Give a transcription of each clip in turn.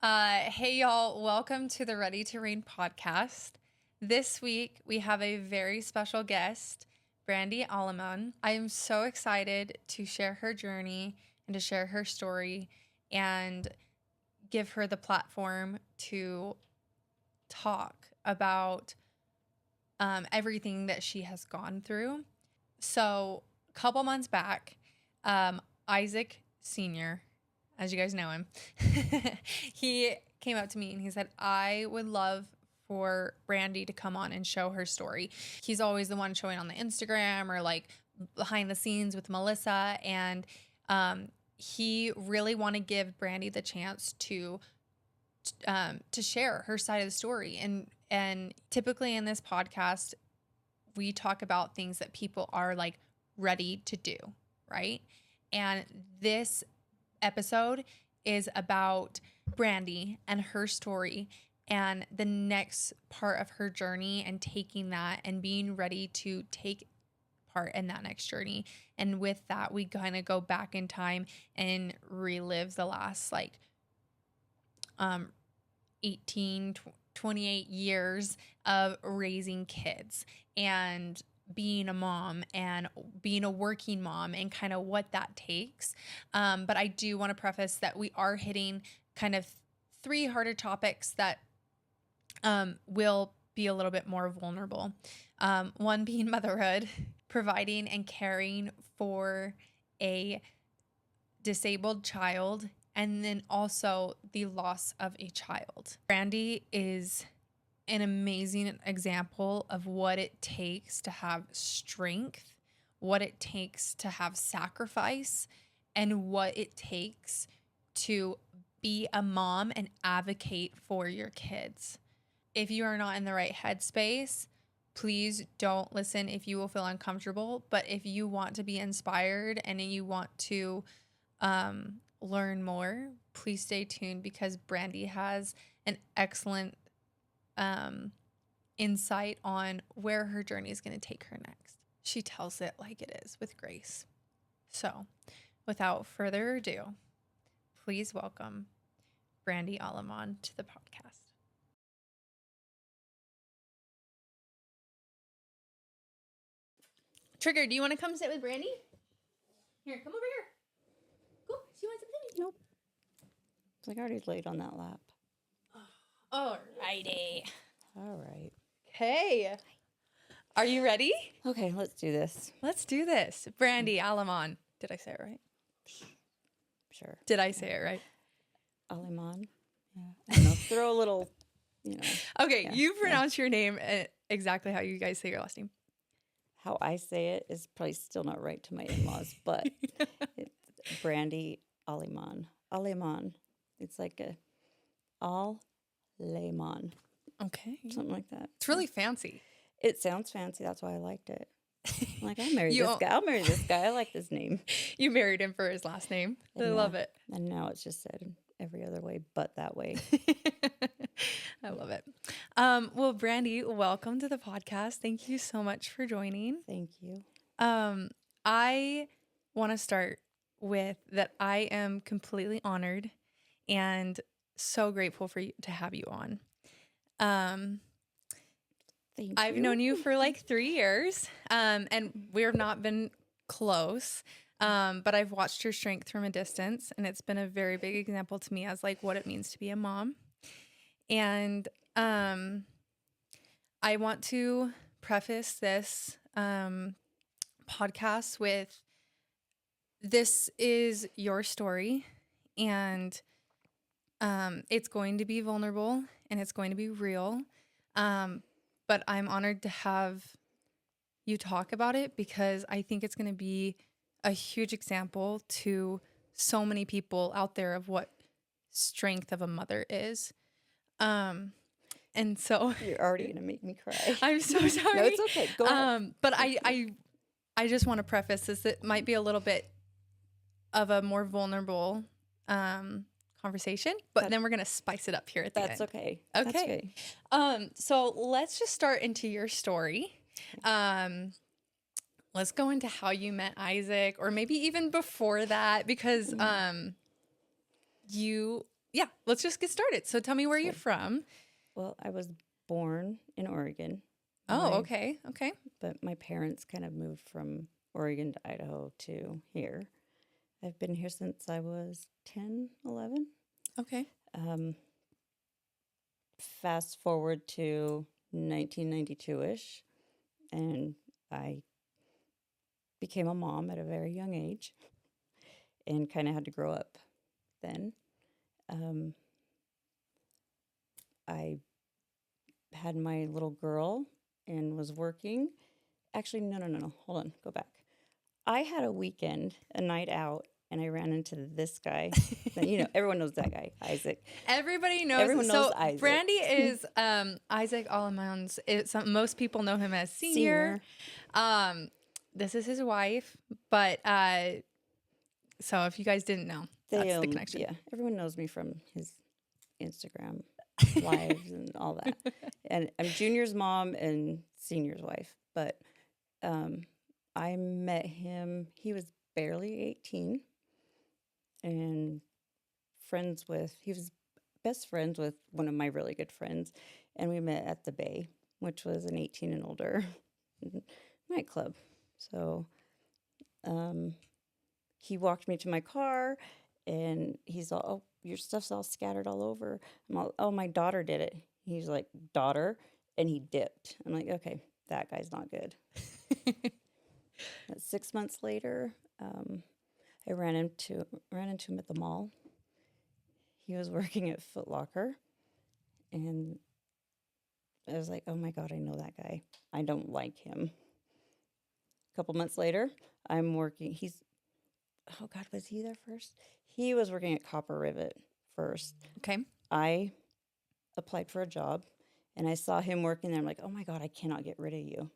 Hey y'all, welcome to the Ready to Raeyne podcast. This week we have a very special guest, Brandi Aleman. I am so excited to share her journey and to share her story and give her the platform to talk about everything that she has gone through. So a couple months back, Isaac Sr., as you guys know him, he came up to me and he said, I would love for Brandi to come on and show her story. He's always the one showing on the Instagram or like behind the scenes with Melissa. And he really want to give Brandi the chance to share her side of the story. And typically in this podcast, we talk about things that people are like ready to do, right? And this episode is about Brandi and her story and the next part of her journey and taking that and being ready to take part in that next journey. And with that, we kind of go back in time and relive the last like 28 years of raising kids and being a mom and being a working mom and kind of what that takes. But I do want to preface that we are hitting kind of three harder topics that will be a little bit more vulnerable. One being motherhood, providing and caring for a disabled child, and then also the loss of a child. Brandi is an amazing example of what it takes to have strength, what it takes to have sacrifice, and what it takes to be a mom and advocate for your kids. If you are not in the right headspace, please don't listen if you will feel uncomfortable. But if you want to be inspired and you want to learn more, please stay tuned because Brandi has an excellent insight on where her journey is going to take her next. She tells it like it is with grace. So without further ado, please welcome Brandi Aleman to the podcast. Trigger, do you want to come sit with Brandi? Here, come over here. Cool. Do you want something? Nope. It's like I already laid on that lap. Alrighty. All right. Okay. Are you ready? Okay, let's do this. Let's do this. Brandi Aleman. Did I say it right? Sure. Did I say it right? Aleman. Yeah. I don't know. Throw a little, Okay, you pronounce your name exactly how you guys say your last name. How I say it is probably still not right to my in-laws, but it's Brandi Aleman. Aleman. It's like a Aleman. Okay. Something like that. It's really fancy. It sounds fancy. That's why I liked it. I'm like, I'll marry this guy. I'll marry this guy. I like this name. You married him for his last name. I love it. And now it's just said every other way but that way. I love it. Well, Brandi, welcome to the podcast. Thank you so much for joining. Thank you. I want to start with that I am completely honored and so grateful for you to have you on. I've known you for like 3 years, and we've not been close, but I've watched your strength from a distance, and it's been a very big example to me as like what it means to be a mom. And I want to preface this podcast with this is your story, and it's going to be vulnerable and it's going to be real. But I'm honored to have you talk about it because I think it's going to be a huge example to so many people out there of what strength of a mother is. And so you're already going to make me cry. I'm so sorry. No, it's okay. Go ahead. But I just want to preface this. It might be a little bit of a more vulnerable conversation, but then we're going to spice it up here at the end. That's okay. Okay. That's okay. So let's just start into your story. Let's go into how you met Isaac, or maybe even before that, because you Yeah, let's just get started. So tell me where you're Okay. from. Well, I was born in Oregon. Oh, My okay. Okay. But my parents kind of moved from Oregon to Idaho to here. I've been here since I was 10, 11. Okay. Um, Fast forward to 1992-ish, and I became a mom at a very young age and kind of had to grow up then. Um, I had my little girl and was working. Actually, no. Hold on, go back. I had a weekend, a night out, and I ran into this guy. Everyone knows that guy, Isaac. Everybody knows. Everyone knows So Isaac. Brandi is Isaac Aleman's. Most people know him as Senior. This is his wife, but so if you guys didn't know, that's the connection. Yeah, everyone knows me from his Instagram lives and all that. And I'm Junior's mom and Senior's wife. But I met him, he was barely 18 and he was best friends with one of my really good friends. And we met at the Bay, which was an 18 and older nightclub. So he walked me to my car and he's all, "Oh, your stuff's all scattered all over." I'm all, "Oh, my daughter did it." He's like, "Daughter?" And he dipped. I'm like, "Okay, that guy's not good." 6 months later, I ran into him at the mall. He was working at Foot Locker, and I was like, "Oh my God, I know that guy. I don't like him." A couple months later, I'm working. Oh God, was he there first? He was working at Copper Rivet first. Okay. I applied for a job, and I saw him working there. I'm like, "Oh my God, I cannot get rid of you."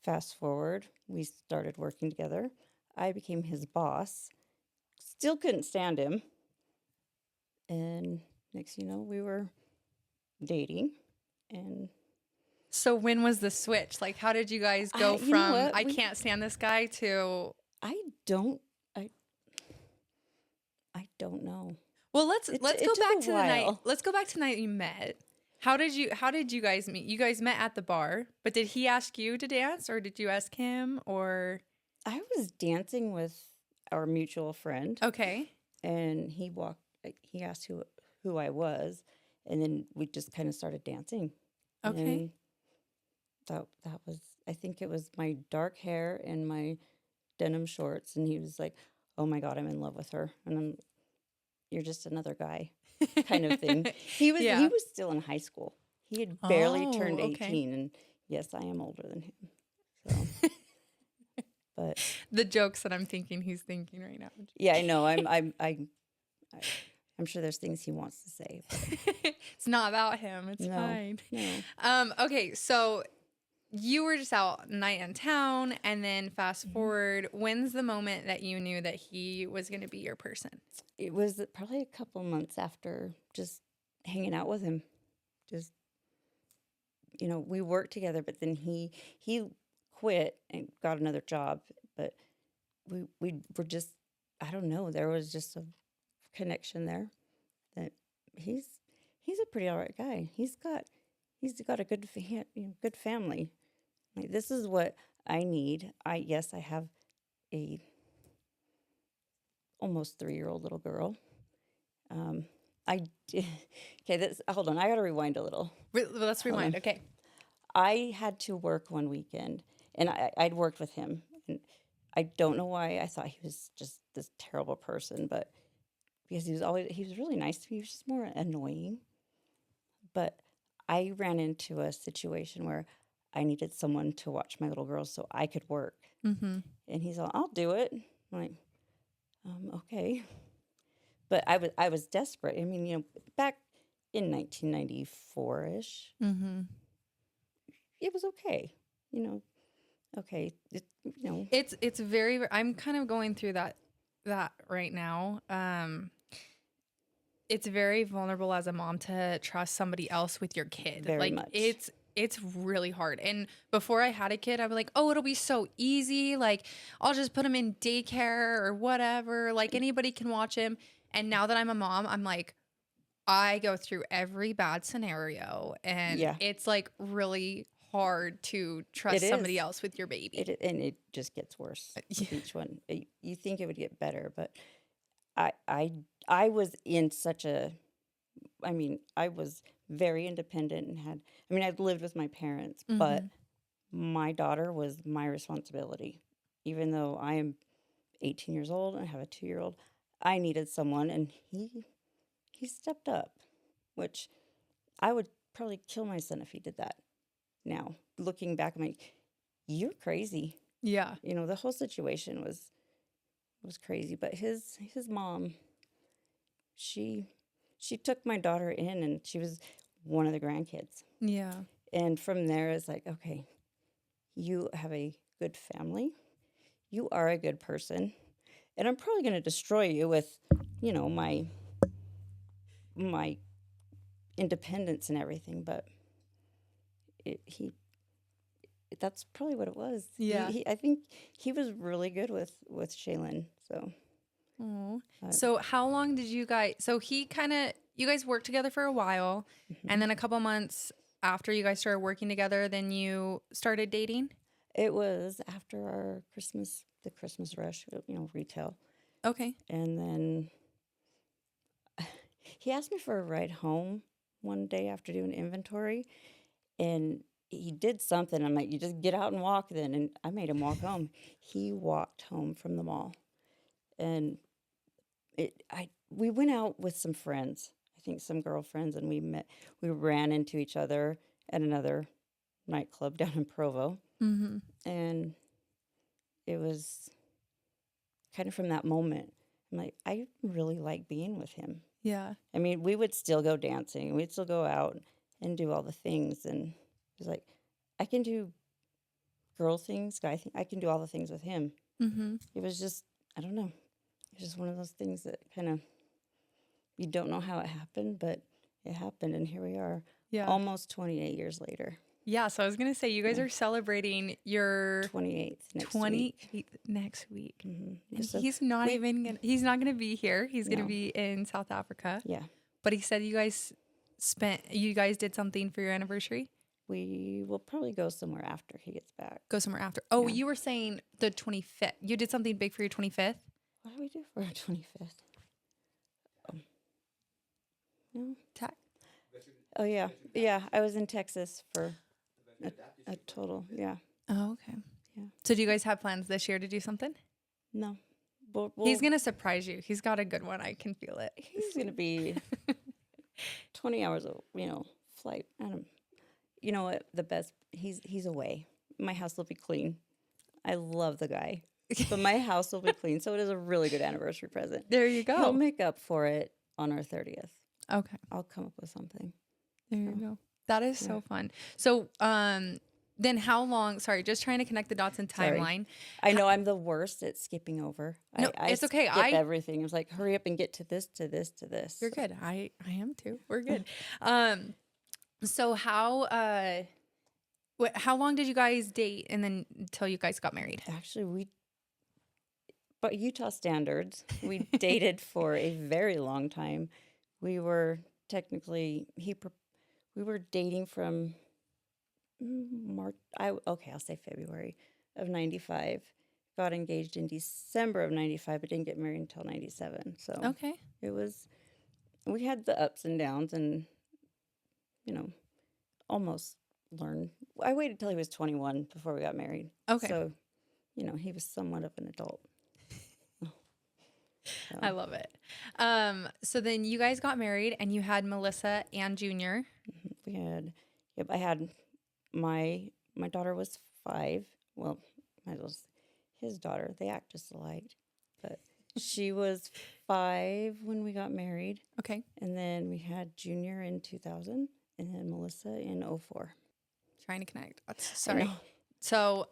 Fast forward, we started working together. I became his boss. Still couldn't stand him. And next thing you know, we were dating. And So when was the switch? Like, how did you guys go you know from what? I can't stand this guy to I don't I don't know. well, let's It go took back a to the night. while. Let's go back to the night you met. How did you guys meet? You guys met at the bar, but did he ask you to dance or did you ask him or I was dancing with our mutual friend, okay. and he asked who I was, and then we just kind of started dancing. Okay. And that was, I think it was my dark hair and my denim shorts, and he was like, "Oh my God, I'm in love with her." And "You're just another guy," kind of thing. He Yeah. was still in high school. He had barely Oh, turned okay. 18, and yes, I am older than him. So, but The jokes that I'm thinking he's thinking right now. yeah, I know. I'm sure there's things he wants to say. But It's not about him. It's no, fine. no. Okay, so you were just out night in town, and then fast forward, when's the moment that you knew that he was going to be your person? It was probably a couple months after just hanging out with him. Just we worked together, but then he quit and got another job. But we were just, I don't know. There was just a connection there that he's a pretty all right guy. He's got a good family. Like, this is what I need. I have a almost 3-year-old little girl. Okay, hold on. I got to rewind a little. Let's rewind. Okay. I had to work one weekend, and I'd worked with him. And I don't know why I thought he was just this terrible person, but because he was really nice to me. He was just more annoying. But I ran into a situation where I needed someone to watch my little girl so I could work. Mm-hmm. And he's all, "I'll do it." I'm like, okay. But I was desperate. I mean, back in 1994-ish, Mm-hmm. it was okay. Okay. It's very. I'm kind of going through that right now. It's very vulnerable as a mom to trust somebody else with your kid. Very Like much. it's really hard. And before I had a kid, I was like, "Oh, it'll be so easy. Like I'll just put him in daycare or whatever. Like anybody can watch him." And now that I'm a mom, I'm like, I go through every bad scenario, and Yeah, it's like really hard to it trust somebody is. else with your baby. And it just gets worse Yeah. with each one. You think it would get better, but I I I was in such a I mean, I was very independent and I'd lived with my parents, but Mhm. my daughter was my responsibility. Even though I am 18 years old and I have a 2-year-old, I needed someone, and he stepped up, which I would probably kill my son if he did that. Now, looking back, I'm like, you're crazy. Yeah. The whole situation was crazy, but his mom, she she took my daughter in, and she was one of the grandkids. Yeah. And from there, it's like, okay, you have a good family. You are a good person. And I'm probably going to destroy you with, my independence and everything. But it, he, that's probably what it was. Yeah. I think he was really good with Shaylin. So, Oh. uh, So how long did you guys, so you guys worked together for a while, and mhm. then a couple months after you guys started working together, then you started dating? It was after the Christmas rush, retail. Okay. And then he asked me for a ride home one day after doing inventory, and he did something. I'm like, you just get out and walk then. And I made him walk home. He walked home from the mall. And we went out with some friends, I think some girlfriends, and we ran into each other at another nightclub down in Provo. Mm-hmm. And it was kind of from that moment, I'm like, I really like being with him. Yeah. I mean, we would still go dancing. We'd still go out and do all the things. And it was like, I can do girl things, guy things. I can do all the things with him. Mm-hmm. It was just, I don't know. It's just one of those things that kind of, you don't know how it happened, but it happened. And here we are, Yeah. almost 28 years later. Yeah. So I was going to say, you guys Yeah. are celebrating your 28th next 28th week. next week. Mm-hmm. And So he's not we, even gonna, he's not going to be here. He's going to no, be in South Africa. yeah. But he said you guys did something for your anniversary? We will probably go somewhere after he gets back. Go somewhere after. Oh, Yeah. you were saying the 25th. You did something big for your 25th? What do we do for our 25th? Oh, no. Tech. Oh, yeah. Yeah. I was in Texas for a total. Yeah. Oh, okay. Yeah. So do you guys have plans this year to do something? No. He's going to surprise you. He's got a good one. I can feel it. He's going to be 20 hours of, flight. I don't, you know what? The best, he's away. My house will be clean. I love the guy, but my house will be clean. So it is a really good anniversary present. There you go. He'll make up for it on our 30th. Okay. I'll come up with something. There you go. That is so fun. So, then how long, sorry, just trying to connect the dots in timeline. I know I'm the worst at skipping over. No, I it's okay. skip everything. I was like, hurry up and get to this, to this, to this. You're good. I am too. We're good. So how long did you guys date and then until you guys got married? Actually, but Utah standards, we dated for a very long time. We were technically, we were dating from March, I'll say February of 95. Got engaged in December of 95, but didn't get married until 97. So Okay. we had the ups and downs, and, almost learned. I waited till he was 21 before we got married. Okay. So, he was somewhat of an adult. So, I love it. So then you guys got married and you had Melissa and Junior. I had my daughter was 5. Well, his daughter. They act just alike, but she was 5 when we got married. Okay. And then we had Junior in 2000, and then Melissa in 04. Trying to connect. Sorry. So,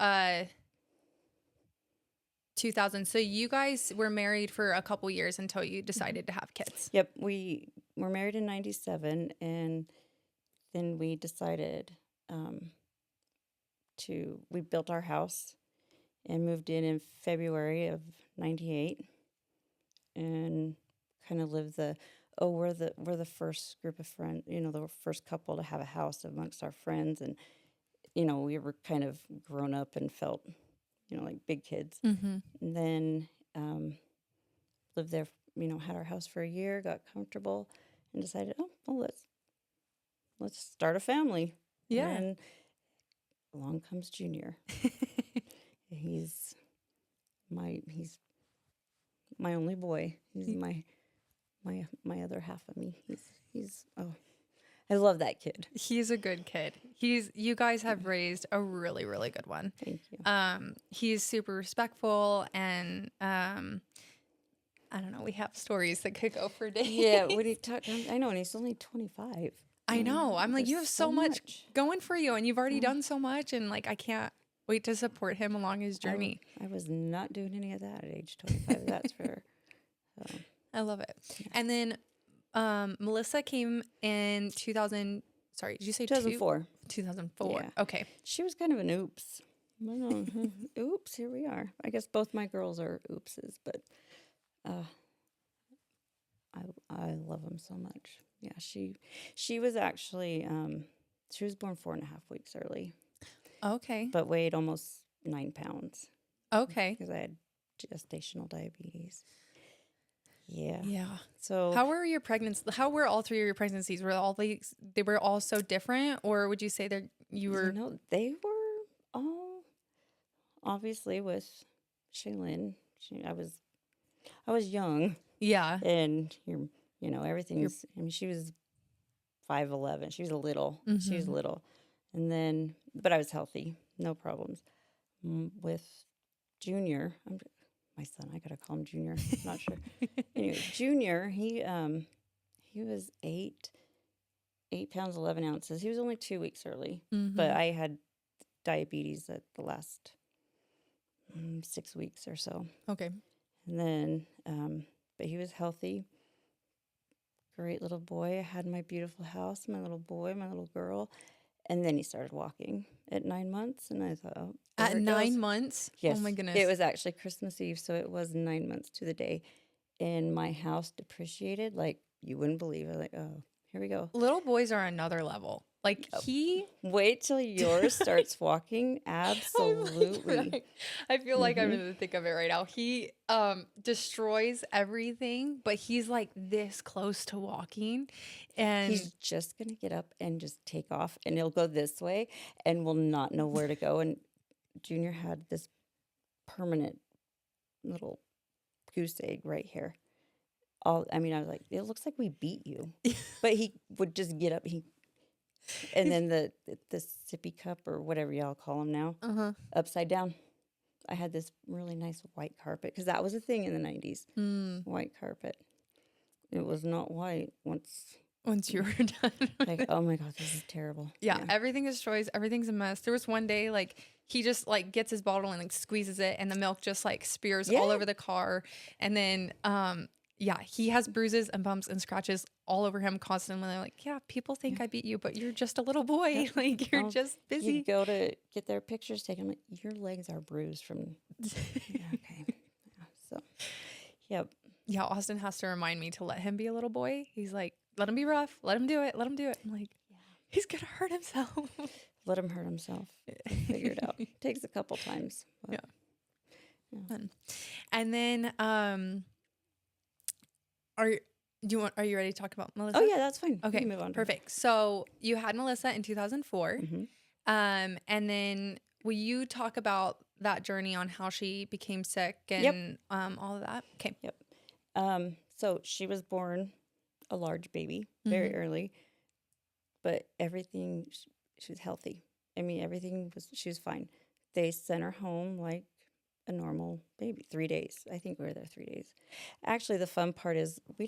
2000. So you guys were married for a couple years until you decided to have kids. Yep, we were married in 97, and then we decided we built our house and moved in February of 98, and kind of lived we're the first group of friends, the first couple to have a house amongst our friends, and we were kind of grown up and felt like big kids. Mm-hmm. And then lived there, had our house for a year, got comfortable, and decided, oh well, let's start a family. Yeah. And along comes Junior. He's my only boy. He's my other half of me. He's I love that kid. He's a good kid. You guys have raised a really, really good one. Thank you. He's super respectful, and I don't know, we have stories that could go for days. Yeah, when he I know, and he's only 25. I know. I'm like, you have There's so much going for you, and you've already done so much, and like I can't wait to support him along his journey. I was not doing any of that at age 25. That's for sure. So, I love it. Yeah. And then Melissa came in 2000. Sorry, did you say 2004? 2004. Yeah. Okay. She was kind of an oops. I don't know. Oops, here we are. I guess both my girls are oopses, but I love them so much. Yeah, she was actually she was born 4.5 weeks early. Okay. But weighed almost 9 pounds. Okay. Because I had gestational diabetes. Yeah. Yeah. So how were your pregnancies? How were all three of your pregnancies? Were they were all so different, or would you say that you were? No, they were all obviously with Shaylin. I was young. Yeah. And everything's. I mean, she was 5'11". She was little. Mm-hmm. She was little, and then but I was healthy, no problems. With Junior, my son, I gotta call him Junior. I'm not sure. Anyway, Junior, he was 8 pounds 11 ounces. He was only 2 weeks early, but I had diabetes at the last 6 weeks or so. Okay. And then, but he was healthy. Great little boy. I had my beautiful house, my little boy, my little girl. And then he started walking at 9 months. And I thought, oh, at 9 months? Yes. Oh my goodness. It was actually Christmas Eve. So it was 9 months to the day. And my house depreciated like you wouldn't believe. I was like, oh, here we go. Little boys are another level. Like wait till yours starts walking. Absolutely. I feel like I'm in the thick of it right now. He destroys everything, but he's like this close to walking, and he's just gonna get up and just take off, and he'll go this way and will not know where to go. And Junior had this permanent little goose egg right here. I was like, it looks like we beat you. But he would just get up. And then the sippy cup or whatever y'all call them now, upside down. I had this really nice white carpet because that was a thing in the 90s. White carpet. It was not white once you were done. Like, oh my God, this is terrible. Yeah, everything destroys. Everything's a mess. There was one day like he just like gets his bottle and like squeezes it, and the milk just like spears all over the car, and then he has bruises and bumps and scratches all over him constantly. They're like, yeah, people think I beat you, but you're just a little boy. Like, you're just busy. You go to get their pictures taken. I'm like, your legs are bruised from... Okay. So, yep. Yeah, Austin has to remind me to let him be a little boy. He's like, let him be rough. Let him do it. Let him do it. I'm like, he's going to hurt himself. Let him hurt himself. Figure it out. Takes a couple times. But, yeah. And then... Are you ready to talk about Melissa? Oh yeah, that's fine. Okay, move on. Perfect. So you had Melissa in 2004, and then will you talk about that journey on how she became sick and all of that? Okay. Yep. So she was born a large baby very early, but everything she was healthy. I mean, she was fine. They sent her home like a normal baby. 3 days. I think we were there 3 days. Actually, the fun part is we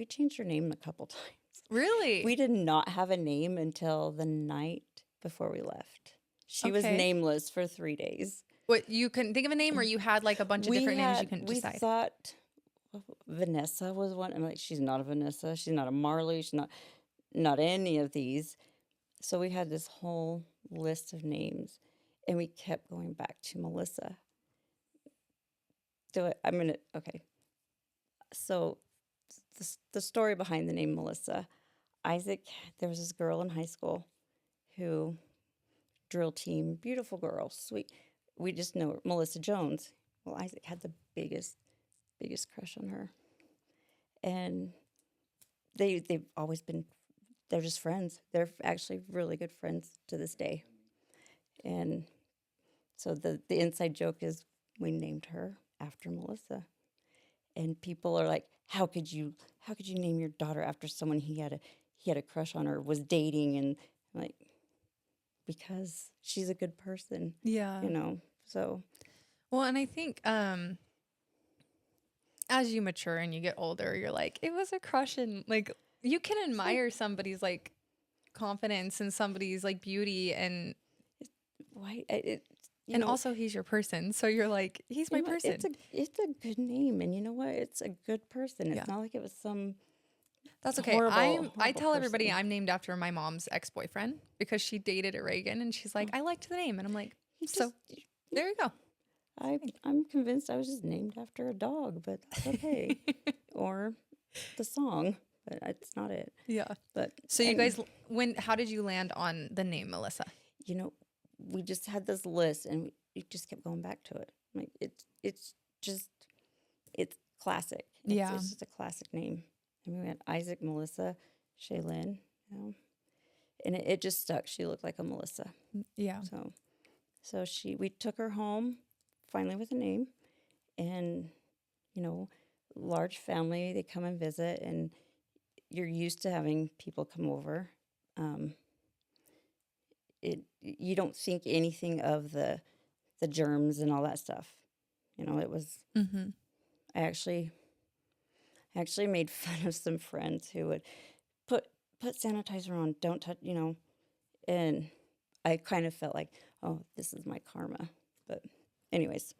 changed her name a couple times. Really? We did not have a name until the night before we left. She was nameless for 3 days. What, you couldn't think of a name, or you had like a bunch of different names you couldn't decide? We thought Vanessa was one. I'm like, she's not a Vanessa. She's not a Marley. She's not any of these. So we had this whole list of names, and we kept going back to Melissa. Okay. So the story behind the name Melissa. Isaac, there was this girl in high school who, drill team, beautiful girl, sweet. We just know her, Melissa Jones. Well, Isaac had the biggest crush on her. And they've always been, they're just friends. They're actually really good friends to this day. And so the inside joke is we named her after Melissa. And people are like, how could you name your daughter after someone he had a crush on or was dating? And I'm like, because she's a good person. Yeah. So. Well, and I think as you mature and you get older, you're like, it was a crush, and like you can admire somebody's like confidence and somebody's like beauty, and Why and also he's your person, so you're like, he's my person. It's a good name, and you know what? It's a good person. It's not like it was some. That's okay. I tell everybody I'm named after my mom's ex-boyfriend because she dated a Reagan, and she's like, I liked the name, and I'm like, so there you go. I'm convinced I was just named after a dog, but that's okay. Or the song, but it's not it. Yeah. But so you guys, how did you land on the name Melissa? We just had this list, and we just kept going back to it. Like it's classic. It's just a classic name. I mean, we had Isaac, Melissa, Shaylin, and it just stuck. She looked like a Melissa. Yeah. So we took her home finally with a name, and large family. They come and visit, and you're used to having people come over. You don't think anything of the germs and all that stuff. It was. Mm-hmm. I actually made fun of some friends who would put sanitizer on, don't touch, and I kind of felt like, oh, this is my karma. But anyways,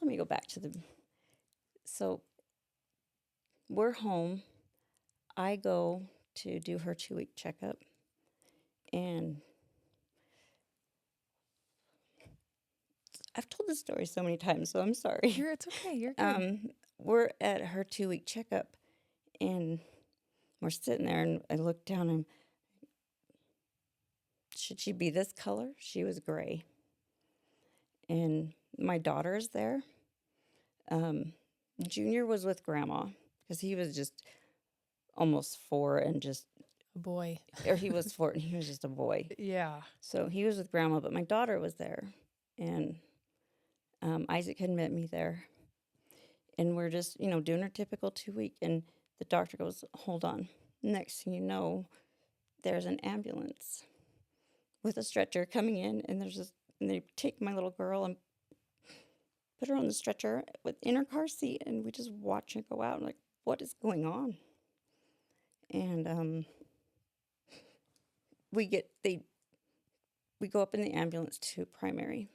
let me go back to so we're home. I go to do her 2-week checkup, and I've told this story so many times, so I'm sorry. It's okay. You're good. We're at her 2-week checkup, and we're sitting there, and I look down, and should she be this color? She was gray. And my daughter's there. Junior was with Grandma because he was just almost 4 and just a boy. Or he was 4 and he was just a boy. Yeah. So he was with Grandma, but my daughter was there, and Isaac had met me there, and we're just doing our typical 2-week, and the doctor goes, "Hold on." Next thing you know, there's an ambulance with a stretcher coming in, and and they take my little girl and put her on the stretcher in her car seat, and we just watch her go out. I'm like, what is going on? And we go up in the ambulance to primary.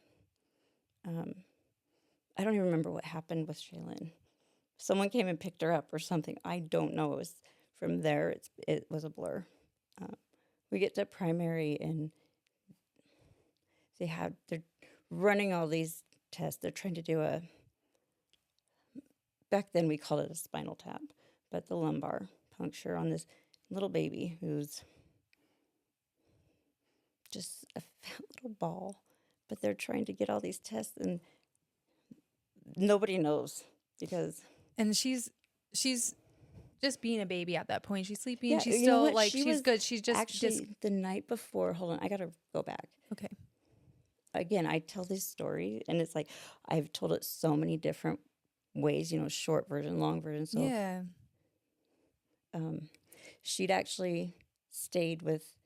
I don't even remember what happened with Shaylin. Someone came and picked her up or something. I don't know. It was from there. It was a blur. We get to primary, and they're running all these tests. They're trying to do back then we called it a spinal tap, but the lumbar puncture on this little baby who's just a fat little ball. But they're trying to get all these tests, and nobody knows because. And she's just being a baby at that point. She's sleeping. Yeah, she's still she's good. She's just actually the night before. Hold on, I gotta go back. Okay. Again, I tell this story, and it's like I've told it so many different ways. Short version, long version. So yeah. She'd actually stayed with,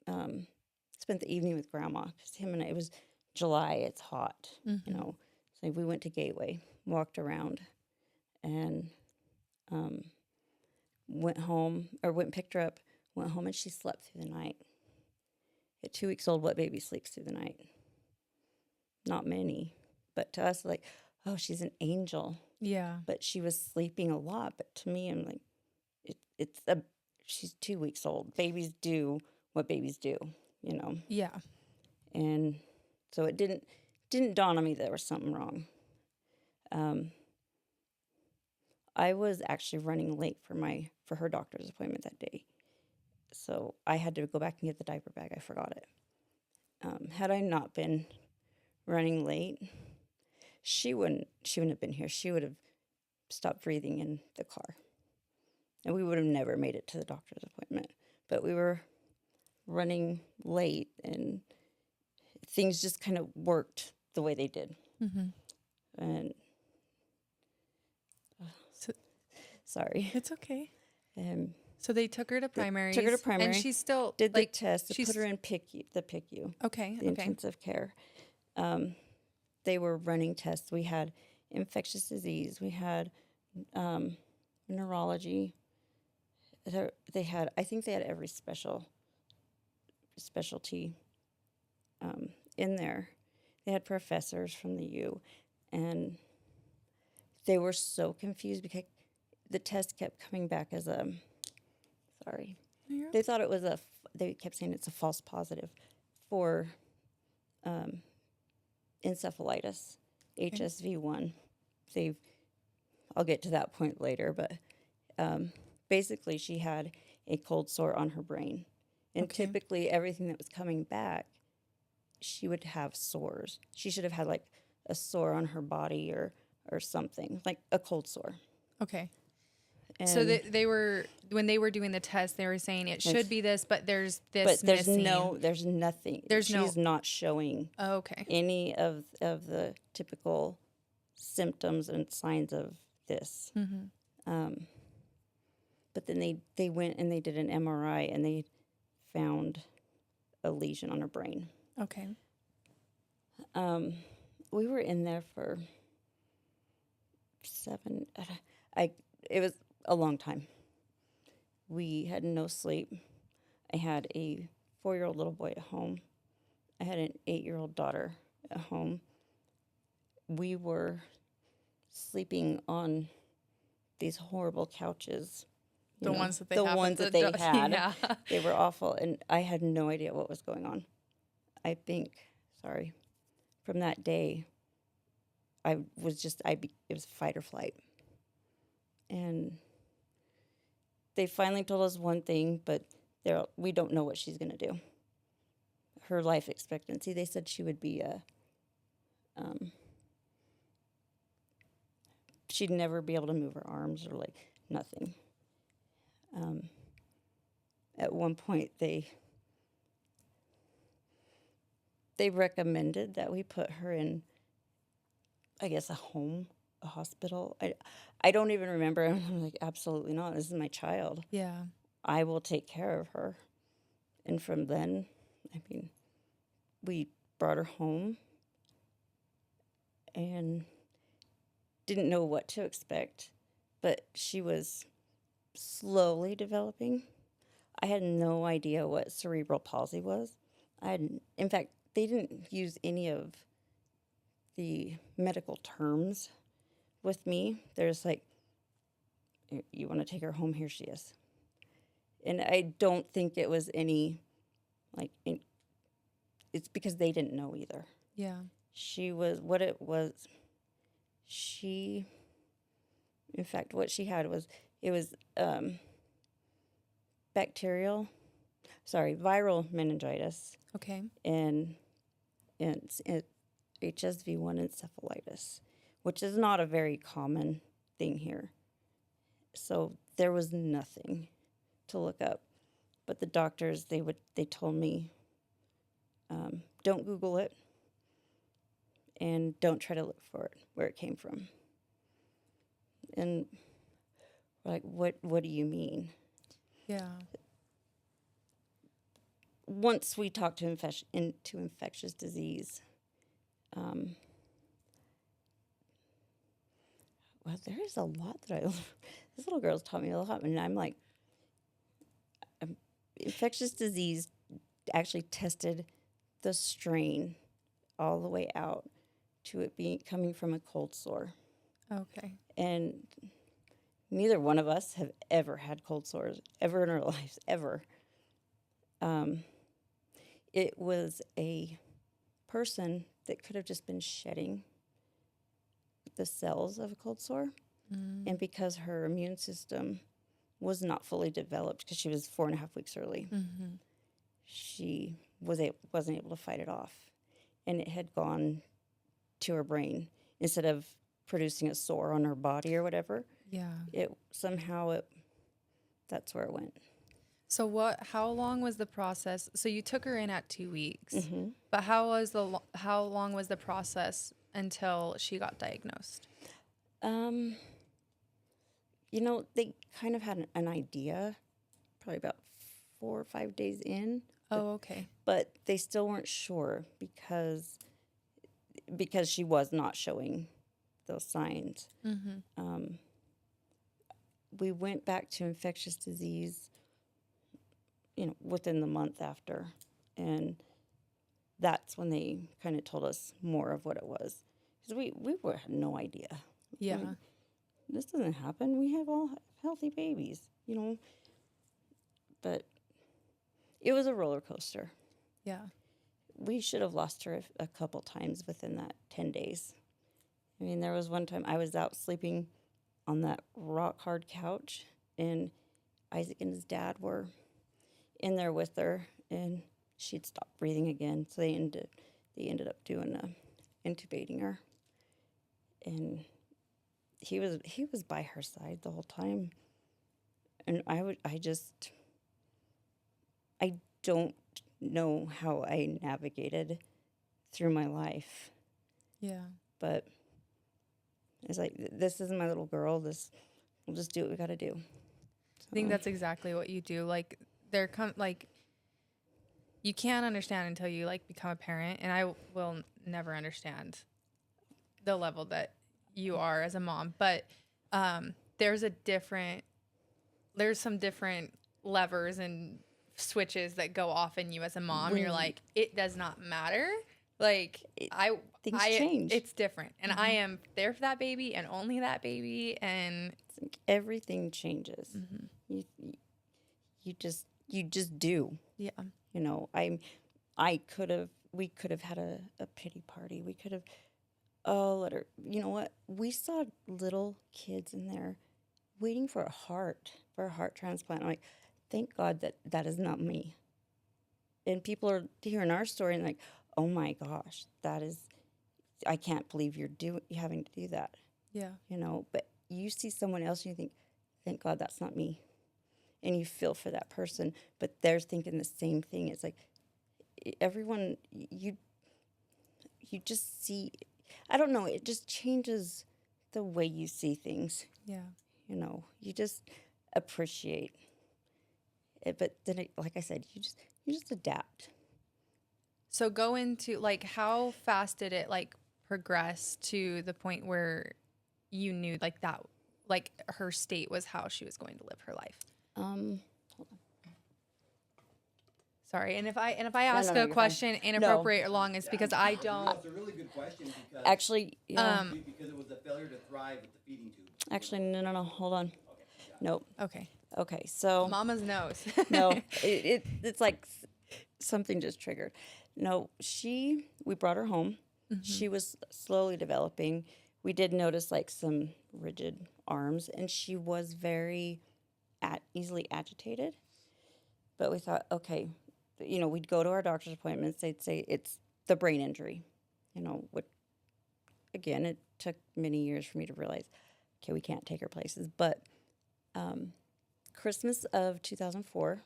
spent the evening with Grandma because him and it was July. It's hot, So we went to Gateway, walked around, and went home or went and picked her up. Went home, and she slept through the night. At 2 weeks old, what baby sleeps through the night? Not many. But to us, like, oh, she's an angel. Yeah. But she was sleeping a lot. But to me, I'm like, she's 2 weeks old. Babies do what babies do, Yeah. And so it didn't dawn on me that there was something wrong. I was actually running late for her doctor's appointment that day. So I had to go back and get the diaper bag. I forgot it. Had I not been running late, she wouldn't have been here. She would have stopped breathing in the car. And we would have never made it to the doctor's appointment. But we were running late, and things just kind of worked the way they did. Mm-hmm. And So sorry. it's okay. Um, So they took her to primary. took her to primary, and she's still did the like test to she's put her in the PICU, okay. the Okay. intensive care. They were running tests. We had infectious disease. We had neurology. I think they had every specialty in there. They had professors from the U, and they were so confused because the test kept coming back as sorry. You're They thought it was they kept saying it's a false positive for encephalitis, HSV1. I'll get to that point later, but basically she had a cold sore on her brain. And Okay. typically everything that was coming back, she would have sores. She should have had like a sore on her body or something, like a cold sore. Okay. And So they were, when they were doing the test, they were saying it should be this, but there's this but there's missing. there's nothing. She's not showing Okay. any of the typical symptoms and signs of this. Mm-hmm. But then they went and they did an MRI, and they found a lesion on her brain. Okay. We were in there for it was a long time. We had no sleep. I had a 4-year-old little boy at home. I had an 8-year-old daughter at home. We were sleeping on these horrible couches. The ones that they the have ones at that the they had. Yeah. They were awful, and I had no idea what was going on. I think, from that day, it was fight or flight. And they finally told us one thing, but we don't know what she's going to do. Her life expectancy, they said she would be she'd never be able to move her arms or like nothing. At one point, they recommended that we put her in, I guess, a hospital. I don't even remember. I'm like, absolutely not. This is my child. Yeah. I will take care of her. And from then, we brought her home and didn't know what to expect, but she was slowly developing. I had no idea what cerebral palsy was. In fact, they didn't use any of the medical terms with me. There's like, you want to take her home? Here she is. And I don't think it was any, it's because they didn't know either. Yeah. In fact, what she had was, it was viral meningitis. Okay. And HSV1 encephalitis, which is not a very common thing here. So there was nothing to look up. But the doctors, they told me, don't Google it and don't try to look for it, where it came from. And we're like, what do you mean? Yeah. Once we talked to infectious disease, well, there is a lot that this little girl's taught me a lot, and I'm like, infectious disease actually tested the strain all the way out to it coming from a cold sore. Okay. And neither one of us have ever had cold sores, ever in our lives, ever. It was a person that could have just been shedding the cells of a cold sore, And because her immune system was not fully developed, because she was 4.5 weeks early, she wasn't able to fight it off. And it had gone to her brain. Instead of producing a sore on her body or whatever, that's where it went. So how long was the process? So you took her in at 2 weeks, but how long was the process until she got diagnosed? They kind of had an idea, probably about 4 or 5 days in. Oh, okay. But they still weren't sure because she was not showing those signs. We went back to infectious disease, within the month after. And that's when they kind of told us more of what it was. Because we had no idea. Yeah. This doesn't happen. We have all healthy babies, But it was a roller coaster. Yeah. We should have lost her a couple times within that 10 days. I mean, there was one time I was out sleeping on that rock hard couch, and Isaac and his dad were in there with her, and she'd stopped breathing again. So they ended up intubating her, and he was by her side the whole time, and I don't know how I navigated through my life. Yeah. But it's like, this is my little girl. We'll just do what we got to do. So. I think that's exactly what you do. Like, you can't understand until you become a parent, and I will never understand the level that you are as a mom. But there's some different levers and switches that go off in you as a mom. You're like, it does not matter. Things change. It's different, and I am there for that baby and only that baby, and everything changes. You just do. Yeah. We could have had a pity party. We could have, let her. You know what? We saw little kids in there waiting for a heart transplant. I'm like, thank God that is not me. And people are hearing our story and like, oh my gosh, I can't believe you're having to do that. Yeah. But you see someone else and you think, thank God that's not me. And you feel for that person, but they're thinking the same thing. It's like everyone, you just see, I don't know, it just changes the way you see things. Yeah. You just appreciate it. But then, like I said, you just adapt. So go into how fast did it progress to the point where you knew that her state was how she was going to live her life? Hold on. Sorry, and if I ask a question inappropriate or long, it's because I don't. It's a really good question because actually, because it was a failure to thrive with the feeding tube. Actually, no, hold on. Okay, Nope. Okay, so Mama's knows. no, it's like something just triggered. No, we brought her home. She was slowly developing. We did notice some rigid arms, and she was very easily agitated. But we thought, okay, we'd go to our doctor's appointments. They'd say it's the brain injury. Again, it took many years for me to realize, okay, we can't take her places. But Christmas of 2004.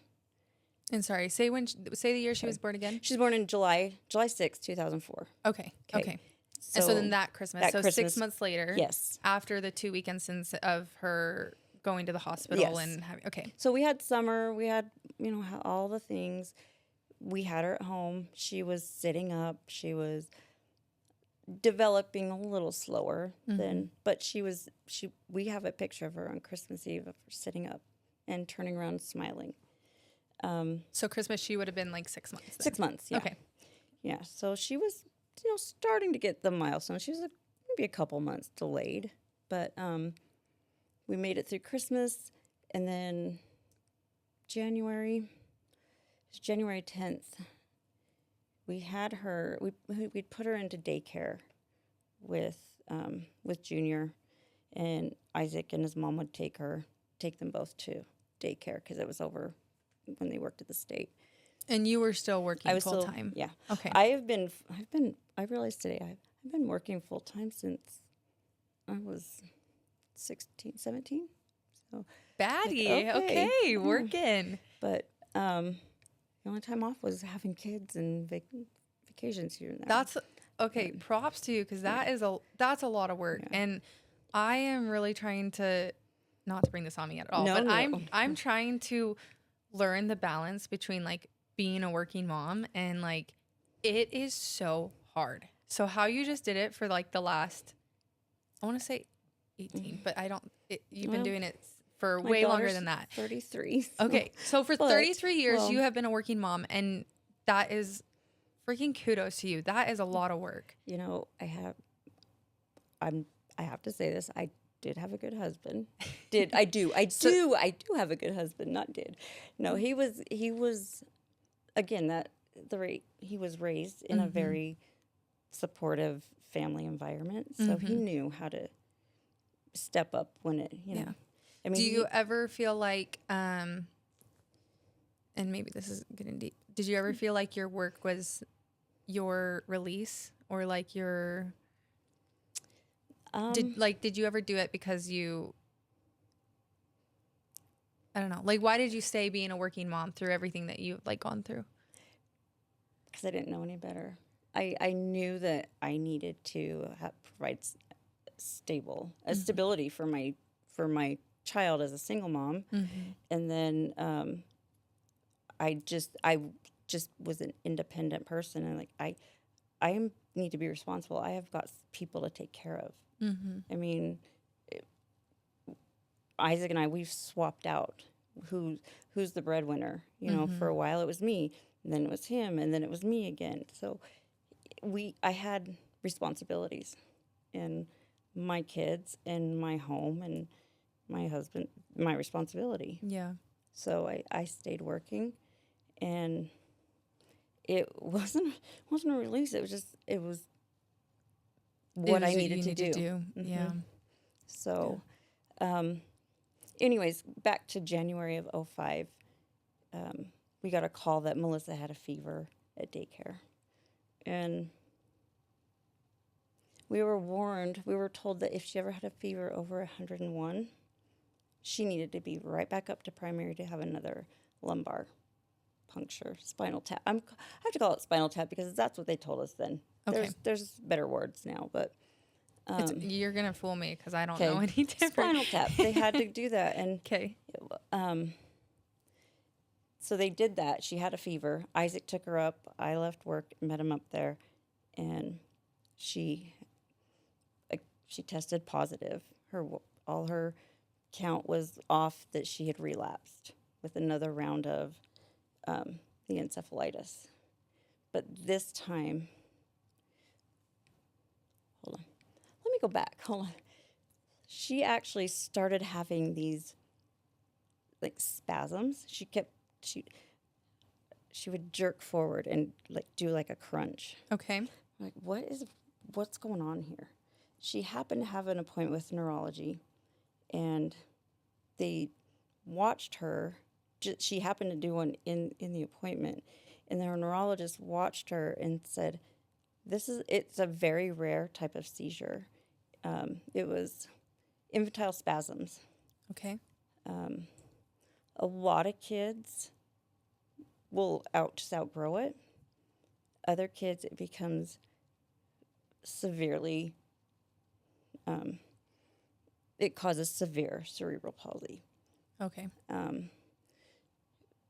And sorry, say the year she was born again. She was born in July 6th, 2004. Okay. So, and so then that Christmas, 6 months later, yes, after the 2 week instance of her going to the hospital, yes, and having, okay. So we had summer, we had all the things. We had her at home. She was sitting up. She was developing a little slower than, but we have a picture of her on Christmas Eve of her sitting up and turning around and smiling. So Christmas, she would have been 6 months. Then. 6 months, yeah. Okay. Yeah, so she was, starting to get the milestone. She was maybe a couple months delayed, but we made it through Christmas, and then January 10th, we had her. We'd put her into daycare with Junior, and Isaac and his mom would take them both to daycare because it was over when they worked at the state. And you were still I working was full still, time. yeah. Okay. I realized today I've been working full time since I was 16, 17. So, Baddie. Okay. yeah. Working. But the only time off was having kids and vacations here and there. That's okay. Props to you because that's a lot of work, Yeah. and I am really trying to not to bring this on me at all, No, but no. I'm trying to learn the balance between like being a working mom and like it is so hard. So how you just did it for like the last, I want to say 18, but I don't. You've been Well, doing it for my way longer daughter's than that. 33. So. Okay, so for But, 33 years, well, you have been a working mom, and that is freaking kudos to you. That is a lot of work. You know, I have to say this. I did have a good husband. I do have a good husband, not did. No, he was again, he was raised in a very supportive family environment, so he knew how to step up when it, you know. Yeah. I mean, Do you ever feel like, and maybe this is getting deep, did you ever feel like your work was your release or like your, did you ever do it because I don't know, like why did you stay being a working mom through everything that you've like gone through? because I didn't know any better. I knew that I needed to provide stability for my child as a single mom, and then I just was an independent person, and like I need to be responsible. I have got people to take care of. I mean, Isaac and we've swapped out who's the breadwinner. You know, for a while it was me, and then it was him, and then it was me again. So I had responsibilities, and my kids and my home and my husband, my responsibility. Yeah. So I stayed working, and it wasn't a release. It was what I needed to do. Yeah. So, anyways, back to January of 2005, we got a call that Melissa had a fever at daycare. And we were told that if she ever had a fever over 101, she needed to be right back up to primary to have another lumbar puncture, spinal tap. I have to call it spinal tap because that's what they told us then. Okay. There's better words now, but You're going to fool me because I don't know any different. Spinal tap. They had to do that. And Okay. so they did that. She had a fever. Isaac took her up. I left work, met him up there, and she tested positive. All her count was off that she had relapsed with another round of the encephalitis. But this time, hold on. Let me go back. Hold on. She actually started having these like spasms. She would jerk forward and like do like a crunch. Okay. Like, what's going on here? She happened to have an appointment with neurology, and they watched her. She happened to do one in the appointment, and their neurologist watched her and said, it's a very rare type of seizure. It was infantile spasms. Okay. A lot of kids will just outgrow it. Other kids, it becomes severely, it causes severe cerebral palsy. Okay.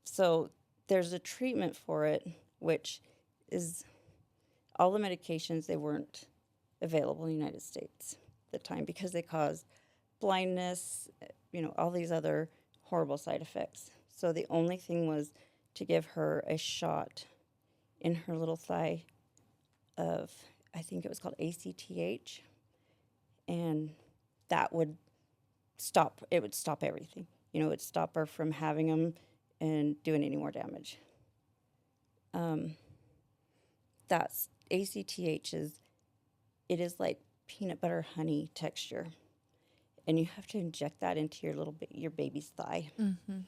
So there's a treatment for it, which is all the medications, they weren't available in the United States at the time because they cause blindness, all these other horrible side effects. So the only thing was to give her a shot in her little thigh of, I think it was called ACTH, and that would stop everything. It would stop her from having them and doing any more damage. That's ACTH it is like peanut butter honey texture. and you have to inject that into your baby's thigh. Mm-hmm.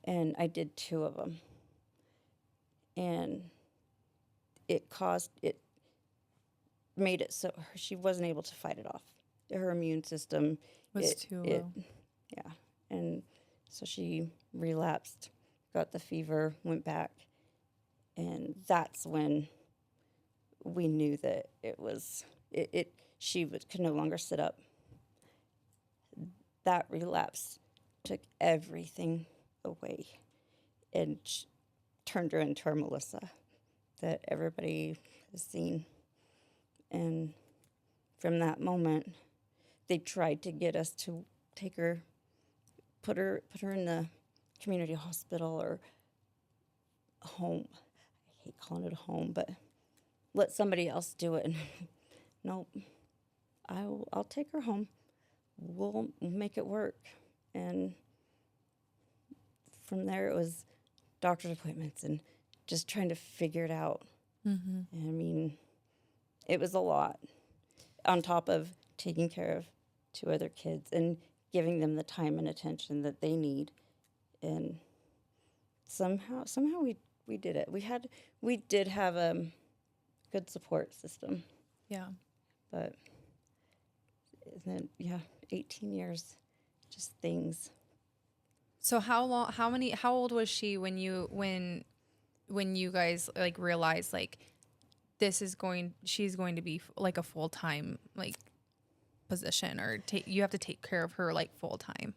And I did 2 of them, and it made it so she wasn't able to fight it off. Her immune system Was too low. yeah, and so she relapsed, got the fever, went back, and that's when we knew that could no longer sit up. That relapse took everything away and turned her into our Melissa that everybody has seen. And from that moment, they tried to get us to take her, put her in the community hospital or home. I hate calling it a home, but let somebody else do it. And nope, I'll take her home. We'll make it work. And from there, it was doctor's appointments and just trying to figure it out. Mm-hmm. I mean, it was a lot on top of taking care of 2 other kids and giving them the time and attention that they need. And somehow we did it. We did have a good support system. Yeah. But then 18 years, just things. So how old was she when you guys like realized like she's going to be like a full-time like position, or you have to take care of her like full-time?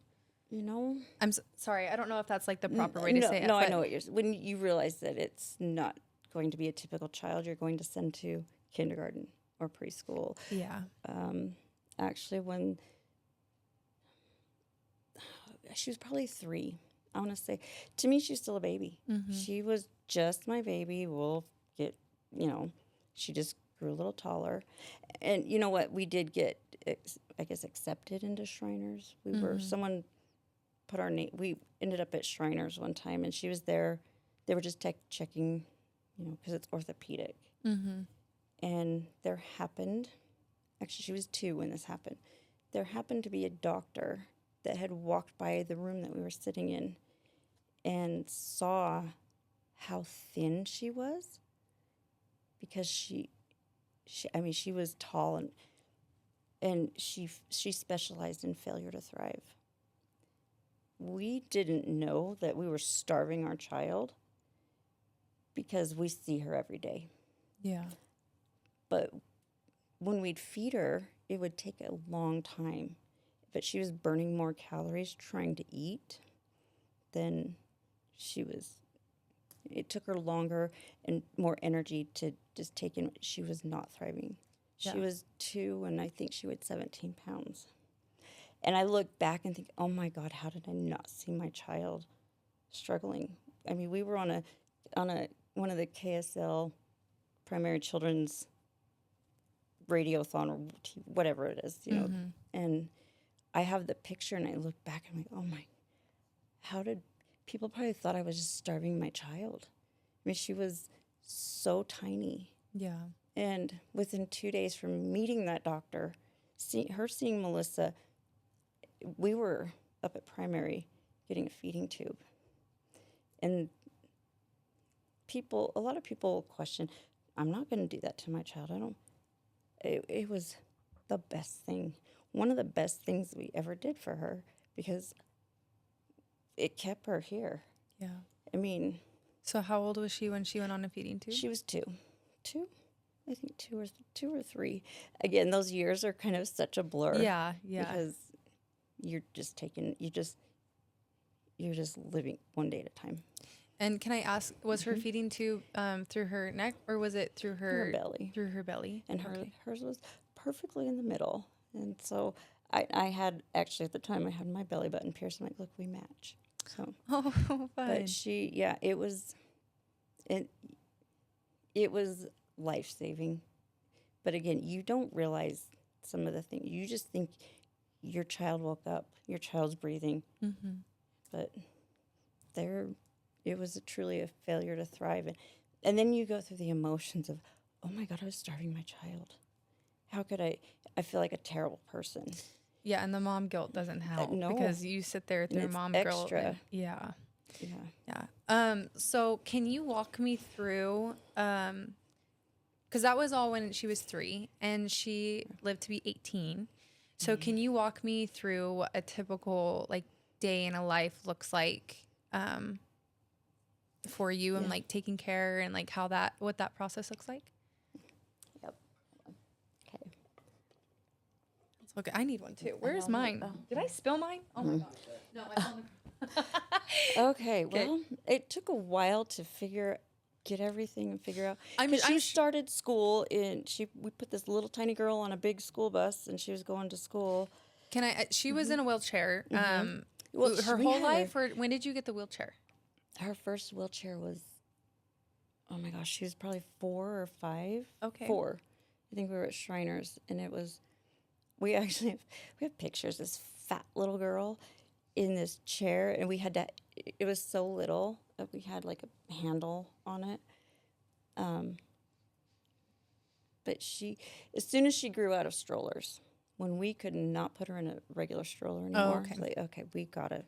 I'm sorry, I don't know if that's like the proper way to say it. No, I know what when you realize that it's not going to be a typical child you're going to send to kindergarten or preschool. Yeah. Actually, when she was probably 3, I want to say, to me, she's still a baby. Mm-hmm. She was just my baby. We'll get, she just grew a little taller. And you know what? We did get, I guess, accepted into Shriners. Someone put our name, we ended up at Shriners one time, and she was there. They were just checking, because it's orthopedic. Mm-hmm. And there happened, actually, she was 2 when this happened. There happened to be a doctor that had walked by the room that we were sitting in and saw how thin she was, because she was tall, and she specialized in failure to thrive. We didn't know that we were starving our child because we see her every day. Yeah. But when we'd feed her, it would take a long time. But she was burning more calories trying to eat than it took her longer and more energy to just take in. She was not thriving. Yeah. She was 2, and I think she weighed 17 pounds. And I look back and think, oh my God, how did I not see my child struggling? I mean, we were on one of the KSL primary children's radiothon or whatever it is, Mm-hmm. and I have the picture, and I look back and I'm like, oh my, how did people probably thought I was just starving my child? I mean, she was so tiny. Yeah. And within 2 days from meeting that doctor, seeing Melissa, we were up at getting a feeding tube. And a lot of people question, I'm not going to do that to my child. It was the best thing. One of the best things we ever did for her, because it kept her here. Yeah. I mean. So how old was she when she went on a feeding tube? She was 2. 2? I think 2 or 3. Again, those years are kind of such a blur. Yeah, yeah. Because you're just living one day at a time. And can I ask, was her feeding tube through her neck, or was it through her belly? Through her belly. And hers was perfectly in the middle. And so I had, actually at the time, I had my belly button pierced. I'm like, look, we match. So. Oh, fun. But it was life-saving. But again, you don't realize some of the things. You just think your child woke up, your child's breathing. Mm-hmm. But it was truly a failure to thrive. And then you go through the emotions of, oh my God, I was starving my child. How could I feel like a terrible person. Yeah, and the mom guilt doesn't help no. because you sit there with And your it's mom guilt. extra. Yeah. Yeah. Yeah. So can you walk me through, because that was all when she was 3 and she lived to be 18. So can you walk me through what a typical like day in a life looks like, for you and Yeah. like taking care and like what that process looks like? Yep. Okay. Okay, I need one too. Where's don't know. mine? Oh. Did I spill mine? Oh my gosh. No, it's on the Okay. Well, it took a while to get everything and figure out. I'm- Because I'm she sh- started school we put this little tiny girl on a big school bus, and she was going to school. Can I? She was in a wheelchair. Well, Her we whole had life, or when did you get the wheelchair? Her first wheelchair was, oh my gosh, she was probably 4 or 5. Okay. 4. I think we were at Shriners, and it was. We actually we have pictures. This fat little girl in this chair, and we had to. It was so little that we had like a handle on it. But as soon as she grew out of strollers, when we could not put her in a regular stroller anymore, okay. it's like, okay, we gotta.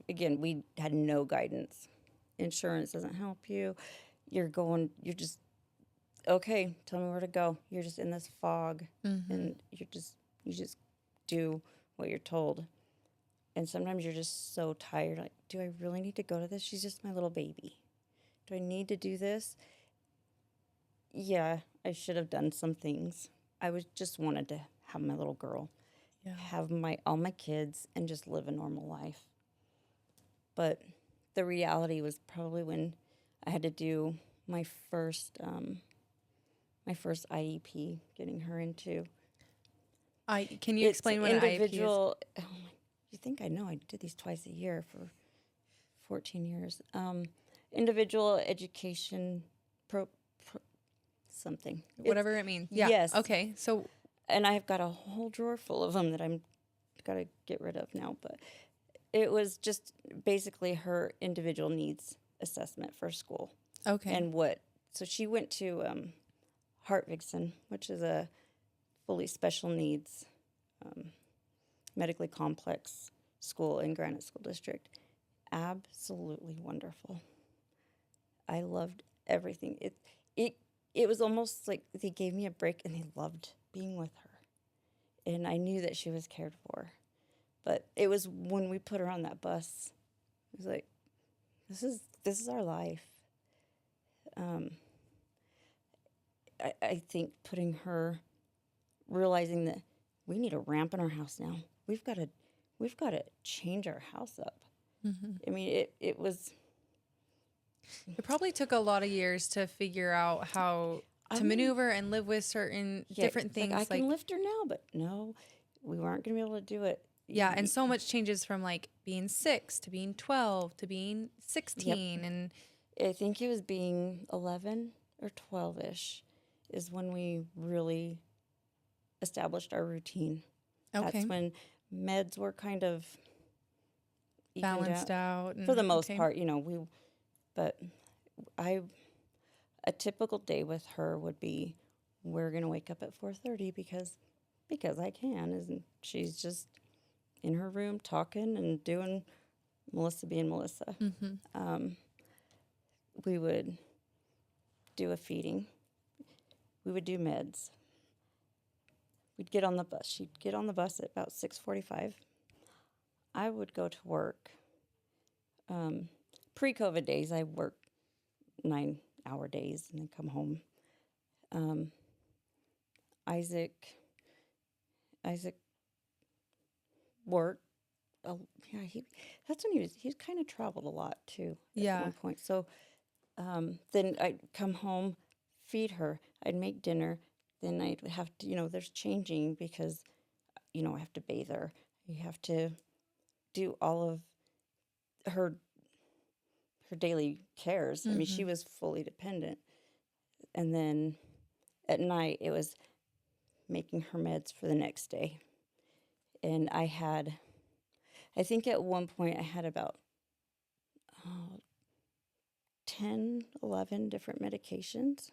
Again, we had no guidance. Insurance doesn't help you. You're just, okay, tell me where to go. You're just in this fog, and you just do what you're told. And sometimes you're just so tired. Like, do I really need to go to this? She's just my little baby. Do I need to do this? Yeah, I should have done some things. Just wanted to have my little girl, have all my kids, and just live a normal life. But the reality was probably when I had to do my first IEP, getting her into. Can you explain what individual? Oh my, you think I know? I did these twice a year for 14 years. Individual education something. whatever it means? Yeah. Yes. Okay. So And I've got a whole drawer full of them that I'm got to get rid of now. But it was just basically her individual needs assessment for school. okay. And so she went to Hartvigsen, which is a fully special needs, medically complex school in Granite School District. Absolutely wonderful. I loved everything. It was almost like they gave me a break, and they loved being with her. And I knew that she was cared for. But it was when we put her on that bus, it was like, this is our life. I think realizing that we need a ramp in our house now. We've got to change our house up. I mean, it was. It probably took a lot of years to figure out how to maneuver and live with certain different things. Like, I can lift her now, but no, we weren't going to be able to do it. Yeah, and so much changes from like being 6 to being 12 to being 16, and I think it was being 11 or 12-ish is when we really established our routine. Okay. That's when meds were kind of evened balanced out. for the and- most okay. part, but a typical day with her would be, we're going to wake up at 4:30 because I can, and she's just in her room talking and doing Melissa being Melissa. We would do a feeding. We would do meds. We'd get on the bus. She'd get on the bus at about 6:45. I would go to work. Pre-COVID days, I worked 9-hour days and then come home. Isaac worked. That's when he kind of traveled a lot too. Yeah. At one point. So then I'd come home, feed her. I'd make dinner. Then I'd have to, there's changing because, I have to bathe her. You have to do all of her daily cares. I mean, she was fully dependent. And then at night, it was making her meds for the next day. And I think at one point I had about 10, 11 different medications.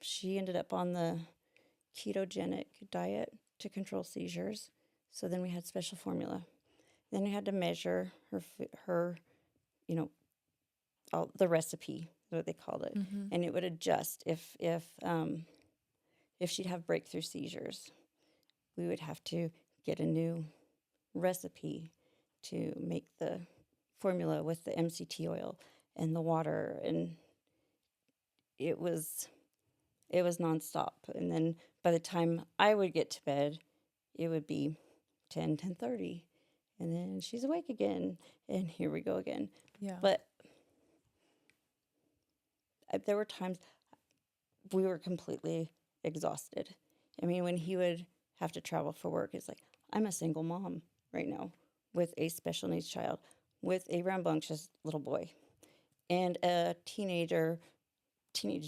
She ended up on the ketogenic diet to control seizures. So then we had special formula. Then we had to measure her, you know, all the recipe, is what they called it, and it would adjust if she'd have breakthrough seizures. We would have to get a new recipe to make the formula with the MCT oil and the water, and it was nonstop. And then by the time I would get to bed, it would be 10:30, and then she's awake again, and here we go again. Yeah. But there were times we were completely exhausted. I mean, when he would have to travel for work, it's like, I'm a single mom right now with a special needs child, with a rambunctious little boy, and a teenage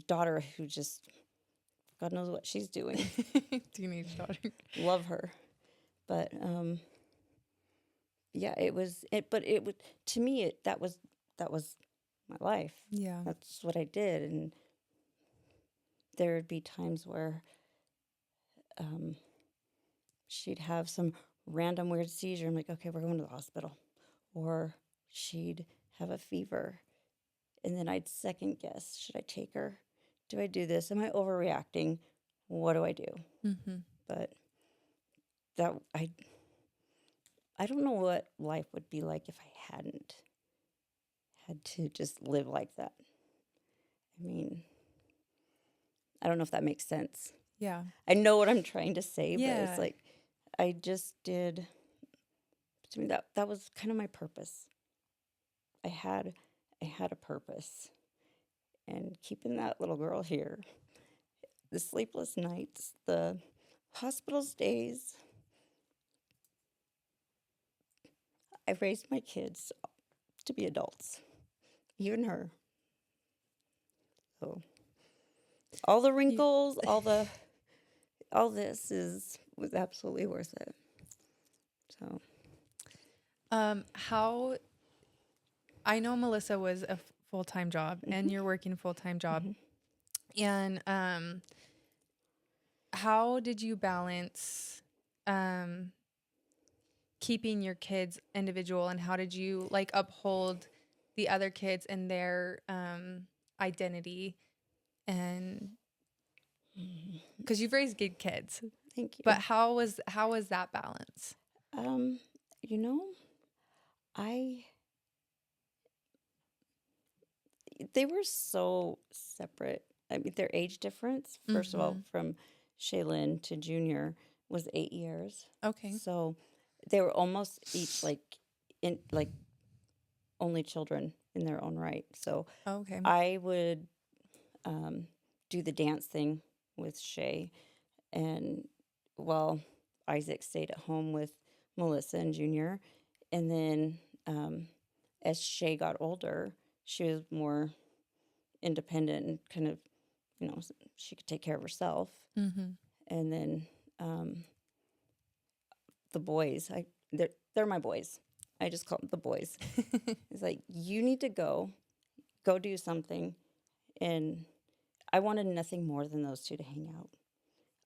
daughter who just, God knows what she's doing. Teenage daughter. Love her. But yeah, to me, that was my life. Yeah. That's what I did. And there would be times where she'd have some random weird seizure. I'm like, okay, we're going to the hospital. Or she'd have a fever. And then I'd second guess, should I take her? Do I do this? Am I overreacting? What do I do? But that I don't know what life would be like if I hadn't had to just live like that. I mean, I don't know if that makes sense. Yeah. I know what I'm trying to say, but Yeah. it's like I just did. To me, that was kind of my purpose. I had a purpose, and keeping that little girl here, the sleepless nights, the hospital stays. I've raised my kids to be adults, even her. So all the wrinkles, all this was absolutely worth it. So how I know Melissa was a full-time job and you're working a full-time job. And how did you balance keeping your kids individual, and how did you like uphold the other kids and their identity? And because you've raised good kids, thank you. but how was that balance? You know, they were so separate. I mean, their age difference, first of all, from Shaylin to Junior was 8 years. Okay. So they were almost each like only children in their own right. So Okay. I would do the dance thing with Shay, and while Isaac stayed at home with Melissa and Junior. And then as Shay got older, she was more independent and kind of, she could take care of herself. And then the boys, they're my boys. I just call them the boys. It's like, you need to go do something. And I wanted nothing more than those two to hang out.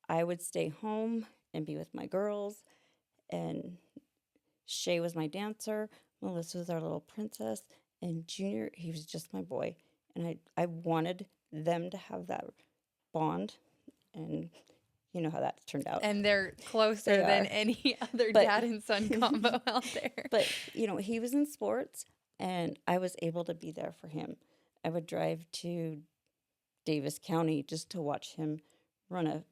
I would stay home and be with my girls, and Shay was my dancer, Melissa was our little princess, and Junior, he was just my boy. And I wanted them to have that bond, and you know how that turned out. And they're closer than any other dad and son combo out there. But, he was in sports, and I was able to be there for him. I would drive to Davis County just to watch him run a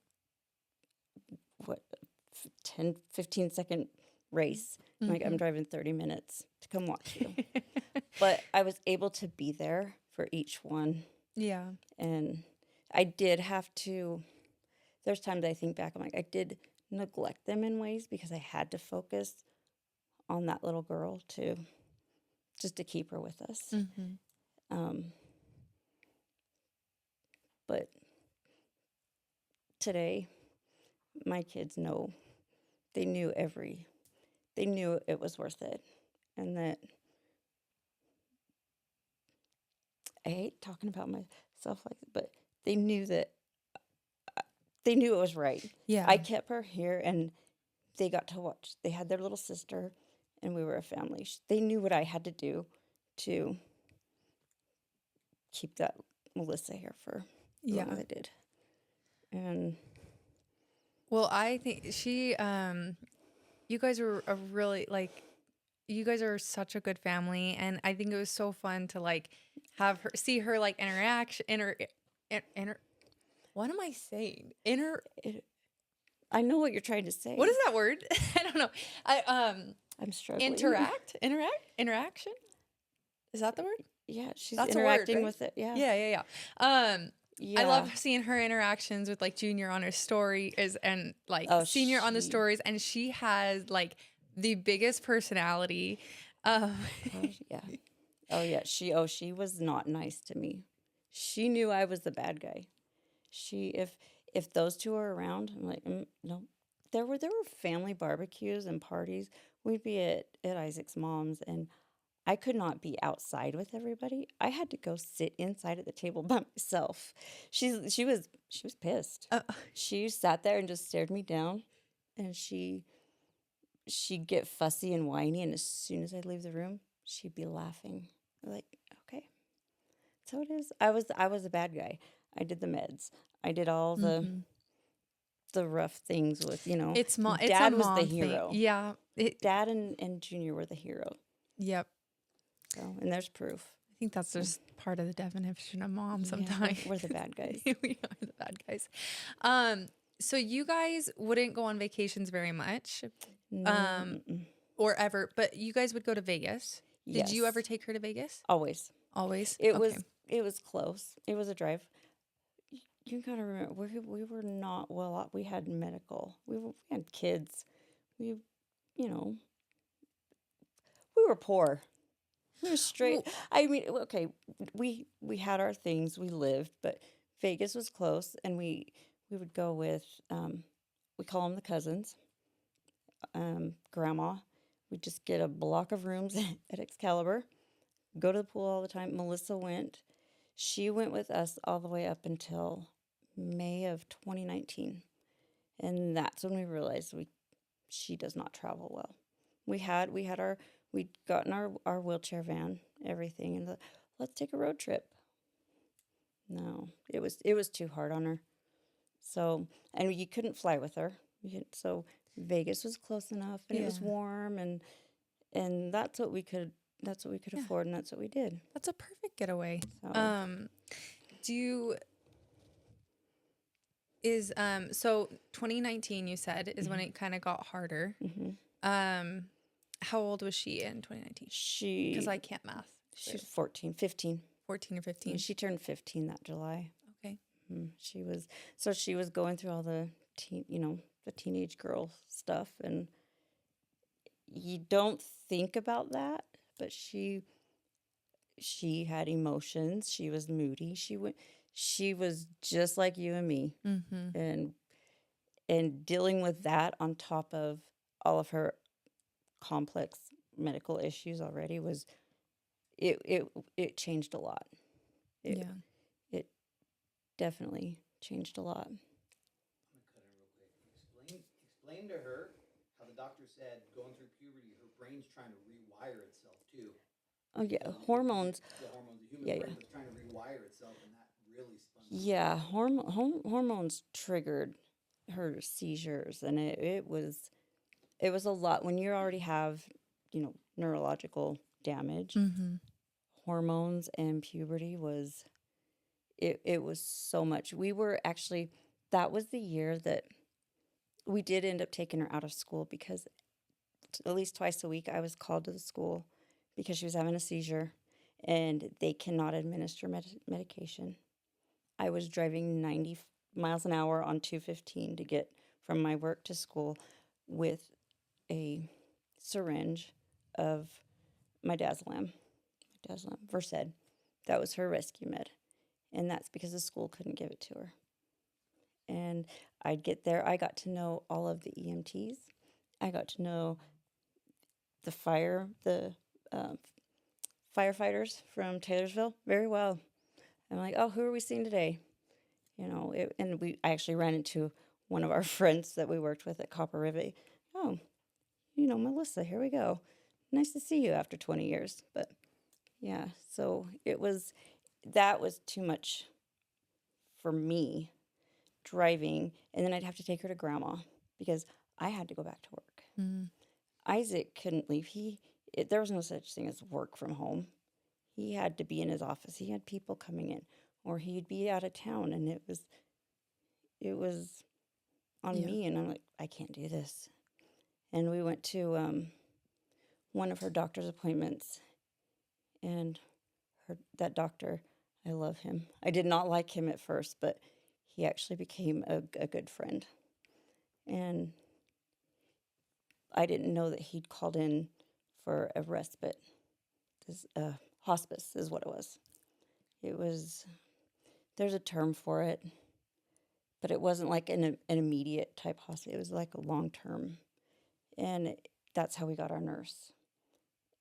10, 15-second race. I'm driving 30 minutes to come watch you. But I was able to be there for each one. Yeah. And I did have to, there's times I think back, I'm like, I did neglect them in ways because I had to focus on that little girl just to keep her with us. But today, my kids know, they knew it was worth it. And that, I hate talking about myself like that, but they knew it was right. Yeah. I kept her here, and they got to watch. They had their little sister, and we were a family. They knew what I had to do to keep that Melissa here for as long as I did. And Well, I think you guys were a really like, you guys are such a good family, and I think it was so fun to like have her see her like what am I saying? I know what you're trying to say. What is that word? I don't know. I'm struggling. Interaction. Is that the word? Yeah, she's That's interacting a word, right? with it. Yeah. Yeah. Yeah. I love seeing her interactions with like Junior on her story and like Senior on the stories, and she has like the biggest personality. Yeah. She was not nice to me. She knew I was the bad guy. If those two are around, I'm like, no. There were family barbecues and parties. We'd be at Isaac's mom's, and I could not be outside with everybody. I had to go sit inside at the table by myself. She was pissed. She sat there and just stared me down, and she'd get fussy and whiny, and as soon as I'd leave the room, she'd be laughing. Like, okay, so it is. I was a bad guy. I did the meds. I did all the rough things with, It's Dad a was mom the hero. thing. Yeah. Dad and Junior were the hero. Yep. So, and there's proof. I think that's just part of the definition of mom Yeah, sometimes. we're the bad guys. We are the bad guys. So you guys wouldn't go on vacations very much, or ever, but you guys would go to Vegas. Did you Yes. ever take her to Vegas? Always. Always? It was close. It was a drive. You gotta remember, we were not well off. We had medical. We had kids. We were poor. We were straight. I mean, okay, we had our things. We lived, but Vegas was close, and we would go with we call them the cousins, grandma. We'd just get a block of rooms at Excalibur, go to the pool all the time. Melissa went. She went with us all the way up until May of 2019. And that's when we realized she does not travel well. We'd gotten our wheelchair van, everything, and let's take a road trip. No, it was too hard on her. So, and you couldn't fly with her. So Vegas was close enough, and it was warm, and that's what we could afford, and that's what we did. That's a perfect getaway. So. So 2019 you said is when it kind of got harder. How old was she in 2019? Because I can't math. She's 15. 14 or 15. And she turned 15 that July. Okay. She was going through all the the teenage girl stuff, and you don't think about that, but she had emotions. She was moody. She was just like you and me, and dealing with that on top of all of her complex medical issues already was it changed a lot. It definitely changed a lot. I'm gonna cut in real quick. Explain to her how the doctor said going through puberty, her brain's trying to rewire itself too. Oh yeah, hormones. The human brain was trying to rewire itself, and that really spun. Yeah, hormones triggered her seizures, and it was a lot when you already have neurological damage. Hormones and puberty was it was so much. We were actually, that was the year that we did end up taking her out of school, because at least twice a week I was called to the school because she was having a seizure, and they cannot administer medication. I was driving 90 miles an hour on 215 to get from my work to school with a syringe of midazolam, Versed. That was her rescue med, and that's because the school couldn't give it to her. And I'd get there. I got to know all of the EMTs. I got to know the firefighters from Taylorsville very well. I'm like, oh, who are we seeing today? I actually ran into one of our friends that we worked with at Copper River. oh, Melissa, here we go. Nice to see you after 20 years. But yeah, so that was too much for me driving. And then I'd have to take her to grandma because I had to go back to work. Mm. Isaac couldn't leave. There was no such thing as work from home. He had to be in his office. He had people coming in, or he'd be out of town, and it was on Yeah. me. And I'm like, I can't do this. And we went to one of her doctor's appointments, and that doctor, I love him. I did not like him at first, but he actually became a good friend. And I didn't know that he'd called in for a respite. Hospice is what it was. There's a term for it, but it wasn't like an immediate type hospice. It was like a long term. And that's how we got our nurse.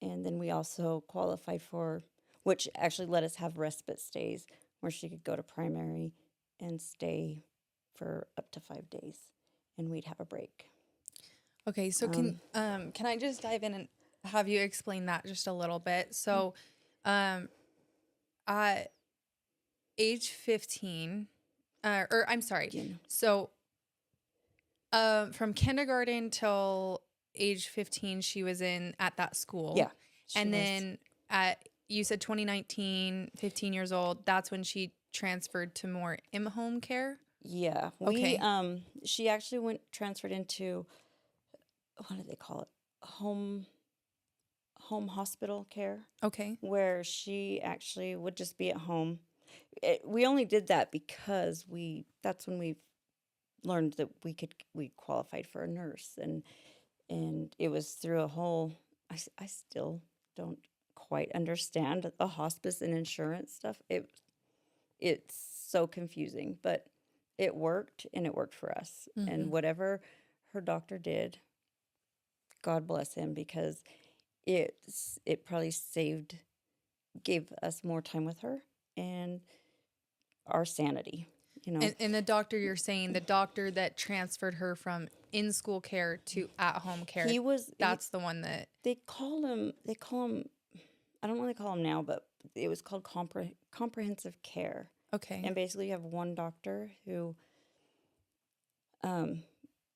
And then we also qualified for, which actually let us have respite stays where she could go to primary and stay for up to 5 days, and we'd have a break. Okay, so can I just dive in and have you explain that just a little bit? So, at age 15, or I'm sorry, so from kindergarten till age 15, she was at that school. Yeah. And then you said 2019, 15 years old, that's when she transferred to more in-home care? Yeah. Okay. She actually transferred into, what do they call it? Home hospital care. Okay. Where she actually would just be at home. We only did that because that's when we learned that we qualified for a nurse, and it was through a whole, I still don't quite understand the hospice and insurance stuff. It's so confusing, but it worked, and it worked for us. Mm-hmm. And whatever her doctor did, God bless him, because it probably gave us more time with her and our sanity, And the doctor, you're saying the doctor that transferred her from in-school care to at-home care, that's the one that... They call him, I don't know what they call him now, but it was called comprehensive care. Okay. And basically you have one doctor who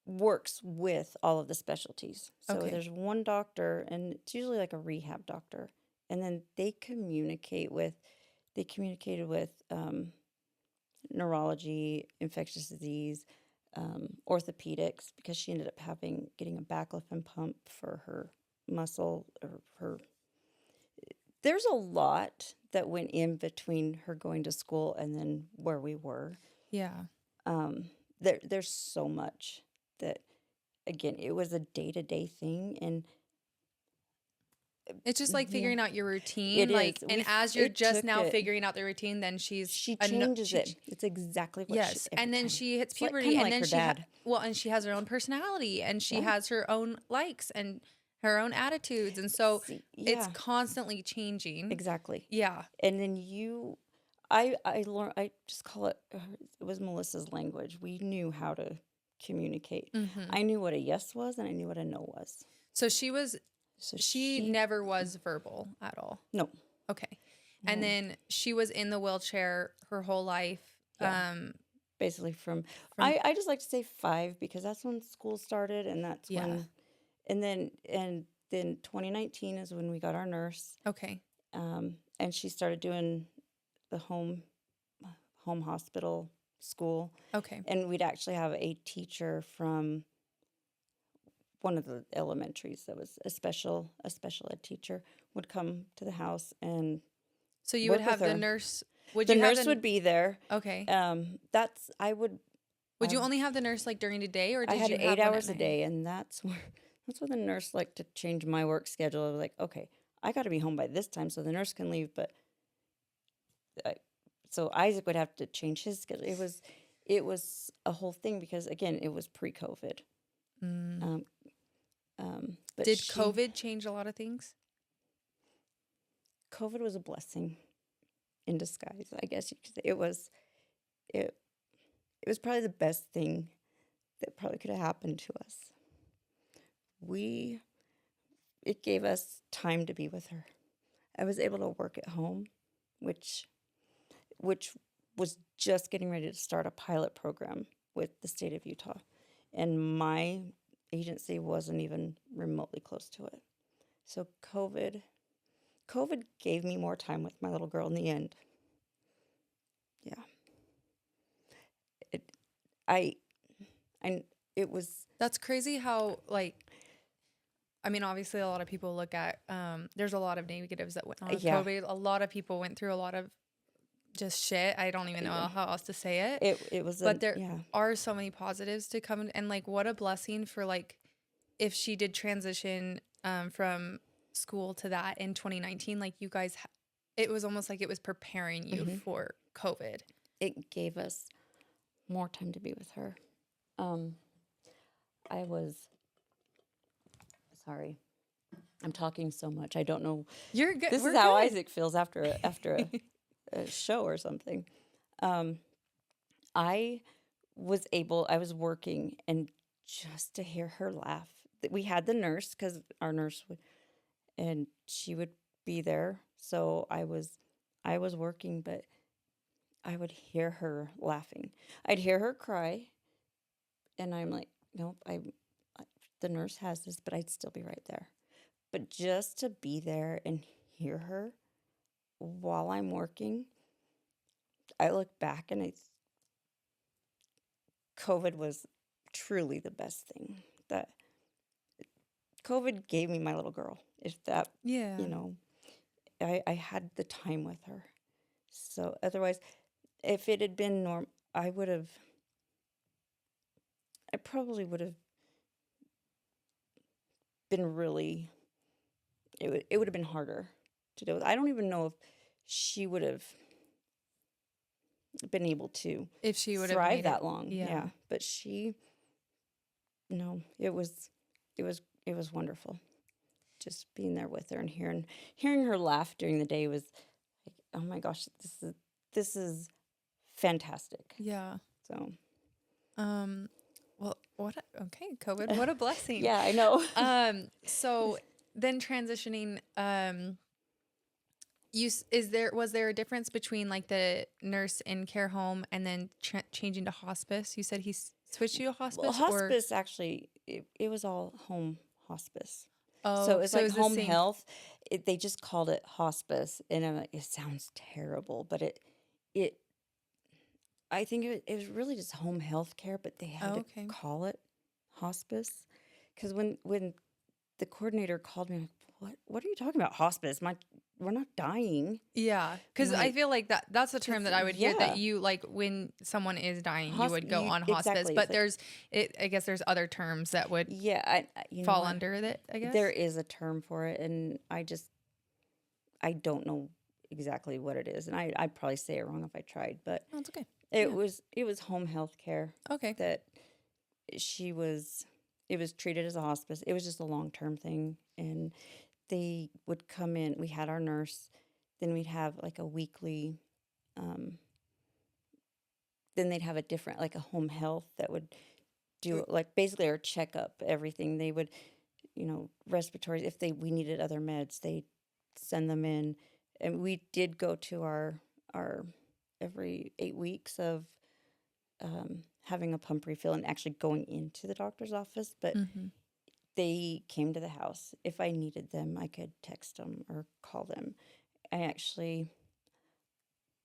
works with all of the specialties. So there's one doctor, and it's usually like a rehab doctor. And then they communicated with neurology, infectious disease, orthopedics, because she ended up getting a baclofen pump for her muscle, or her. There's a lot that went in between her going to school and then where we were. Yeah. There's so much that, again, it was a day-to-day thing, and it's just like figuring out your routine. It like, is. And as you're just now figuring out the routine, then she changes it. It's exactly what yes. And then she hits puberty, kinda and then her dad. And she has her own personality, and she has her own likes and her own attitudes, and so it's constantly changing. Exactly. Yeah. And then I learned. I just call it. It was Melissa's language. We knew how to communicate. Mm-hmm. I knew what a yes was, and I knew what a no was. So she never was verbal at all. No. Okay. No. And then she was in the wheelchair her whole life. Yeah. Basically from I just like to say 5, because that's when school started, and that's when, and then 2019 is when we got our nurse. Okay. And she started doing the home hospital school. Okay. And we'd actually have a teacher from one of the elementaries that was a special ed teacher would come to the house, and so you would have the nurse. Would be there. Okay. Would you only have the nurse like during the day, or did I had you 8 hours a day, and that's where the nurse liked to change my work schedule. I was like, okay, I got to be home by this time so the nurse can leave, but so Isaac would have to change his schedule. It was a whole thing, because again, it was pre-COVID. But did COVID change a lot of things? COVID was a blessing in disguise, I guess you could say. It was probably the best thing that probably could have happened to us. it gave us time to be with her. I was able to work at home, which was just getting ready to start a pilot program with the state of Utah. And my agency wasn't even remotely close to it. So COVID gave me more time with my little girl in the end. Yeah. I it was That's crazy how, like, I mean, obviously a lot of people look at, there's a lot of negatives that went on with COVID. A lot of people went through a lot of just shit. I don't even know how else to say it. It was, but there are so many positives to come. And like, what a blessing for, like, if she did transition from school to that in 2019, like, you guys, it was almost like it was preparing you for COVID. It gave us more time to be with her. I was sorry. I'm talking so much. I don't know. You're good. This is how Isaac feels after a show or something. I was working, and just to hear her laugh. We had the nurse, because our nurse and she would be there. So I was working, but I would hear her laughing. I'd hear her cry, and I'm like, nope, the nurse has this, but I'd still be right there. But just to be there and hear her while I'm working, I look back and COVID was truly the best thing. That COVID gave me my little girl. If that, I had the time with her. So otherwise, if it had been I probably would have been really, it would have been harder to deal with. I don't even know if she would have been able to if she would thrive have that long. Yeah. But it was wonderful. Just being there with her and hearing her laugh during the day was like, oh my gosh, this is fantastic. Yeah. So, well, COVID, what a blessing. Yeah, I know. So then transitioning, was there a difference between like the nurse in care home and then changing to hospice? You said he switched you to hospice? Well, hospice, actually, it was all home hospice. Oh, so it's like home the health. They just called it hospice, and I'm like, it sounds terrible, but I think it was really just home health care, but they had to call it hospice, because when the coordinator called me, I'm like, what are you talking about, hospice? We're not dying. Yeah, because I feel like that's a term that I would hear, that you, like, when someone is dying, you would go on hospice. Exactly. But I guess there's other terms that would fall under it, I guess. There is a term for it, and I don't know exactly what it is, and I'd probably say it wrong if I tried, but it's okay. It was home health care. Okay. That it was treated as a hospice. It was just a long-term thing, and they would come in. We had our nurse, then we'd have like a weekly, then they'd have a different, like a home health that would do like basically our checkup, everything. They would, respiratory, if we needed other meds, they'd send them in. And we did go to our every 8 weeks of having a pump refill and actually going into the doctor's office. But they came to the house. If I needed them, I could text them or call them.